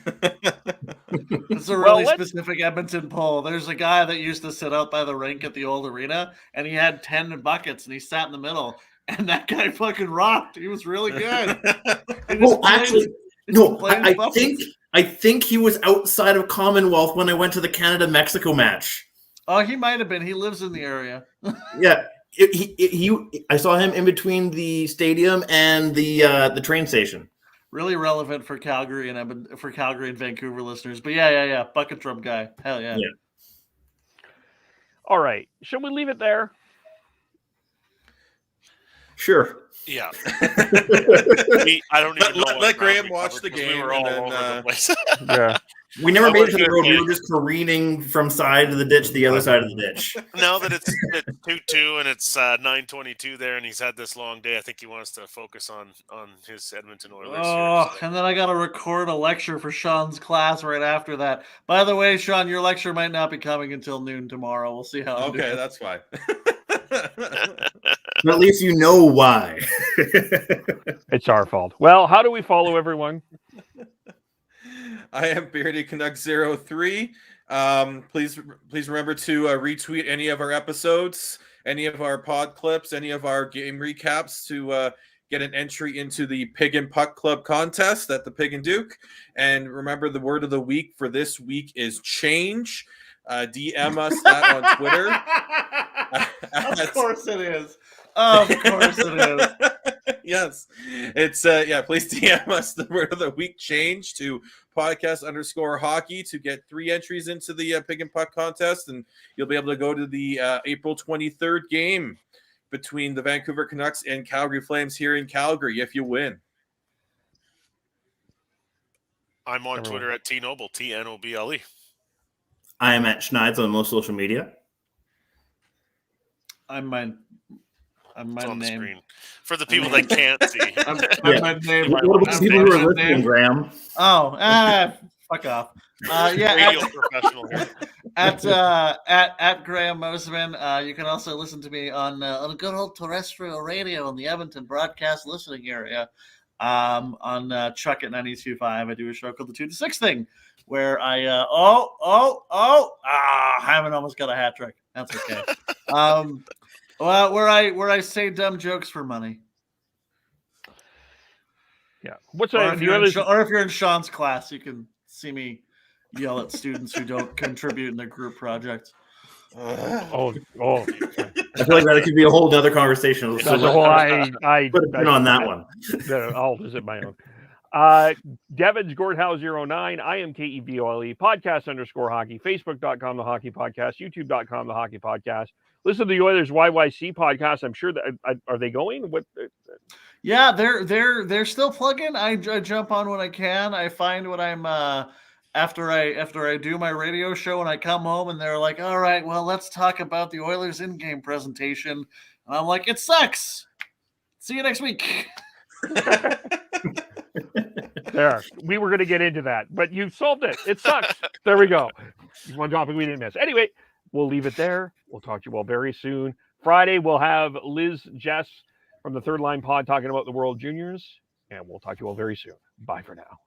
Speaker 9: It's a really specific Edmonton poll. There's a guy that used to sit out by the rink at the old arena, and he had 10 buckets, and he sat in the middle, and that guy fucking rocked. He was really good.
Speaker 6: Well, actually, no, I think he was outside of Commonwealth when I went to the Canada-Mexico match.
Speaker 9: Oh, he might have been. He lives in the area.
Speaker 6: Yeah. I saw him in between the stadium and the train station.
Speaker 9: Really relevant for Calgary and Vancouver listeners. But yeah. Bucket drum guy. Hell yeah.
Speaker 3: All right. Shall we leave it there?
Speaker 6: Sure.
Speaker 4: Yeah. I don't even know.
Speaker 8: Let Graham watch the game.
Speaker 4: We were all over the place.
Speaker 3: Yeah.
Speaker 6: We never made it to the road. We were just careening from side of the ditch to the other side of the ditch.
Speaker 4: Now that it's 2-2 and it's 9:22 there, and he's had this long day, I think he wants to focus on his Edmonton Oilers.
Speaker 9: And then I got to record a lecture for Sean's class right after that. By the way, Sean, your lecture might not be coming until noon tomorrow. We'll see how.
Speaker 8: Okay, that's fine.
Speaker 6: But at least you know why.
Speaker 3: It's our fault. Well, how do we follow everyone?
Speaker 8: I am Beardy Canuck 03. Please remember to retweet any of our episodes, any of our pod clips, any of our game recaps to get an entry into the Pig and Puck Club contest at the Pig and Duke. And remember, the word of the week for this week is change. DM us that on Twitter.
Speaker 9: Of course it is. Of course it is.
Speaker 8: Yes. It's please DM us the word of the week change to podcast_hockey to get 3 entries into the Pig and Puck contest, and you'll be able to go to the April 23rd game between the Vancouver Canucks and Calgary Flames here in Calgary if you win.
Speaker 4: I'm on Twitter at TNoble, TNOBLE.
Speaker 6: I am at Schneids on most social media.
Speaker 9: I'm my
Speaker 4: It's on the
Speaker 9: name.
Speaker 4: screen. For the people that can't see.
Speaker 9: I'm my name.
Speaker 6: What about the people who are listening, Graham?
Speaker 9: Oh, fuck off.
Speaker 4: Radio professional here.
Speaker 9: At Graham Mosimann. You can also listen to me on a good old terrestrial radio in the Edmonton broadcast listening area. On Chuck at 92.5, I do a show called the 2 to 6 Thing, where I Hyman almost got a hat trick. That's okay. Well, where I say dumb jokes for money.
Speaker 3: Yeah. What's
Speaker 9: Or
Speaker 3: that?
Speaker 9: if you're in Sean's class, you can see me yell at students who don't contribute in their group project.
Speaker 3: Oh.
Speaker 6: I feel like that could be a whole other conversation.
Speaker 3: That's a whole. I
Speaker 6: put a pin on that one.
Speaker 3: I'll visit my own. Devin's Gordhouse 09. I am KEVOLE. Podcast_hockey. Facebook.com the Hockey Podcast. YouTube.com the Hockey Podcast. Listen to the Oilers YYC podcast. I'm sure that are they going? What?
Speaker 9: Yeah, they're still plugging. I jump on when I can. I find when I'm after I do my radio show and I come home and they're like, all right, well, let's talk about the Oilers in-game presentation. And I'm like, it sucks. See you next week.
Speaker 3: There. We were going to get into that, but you solved it. It sucks. There we go. One topic we didn't miss. Anyway, we'll leave it there. We'll talk to you all very soon. Friday, we'll have Liz Jess from the Third Line Pod talking about the World Juniors, and we'll talk to you all very soon. Bye for now.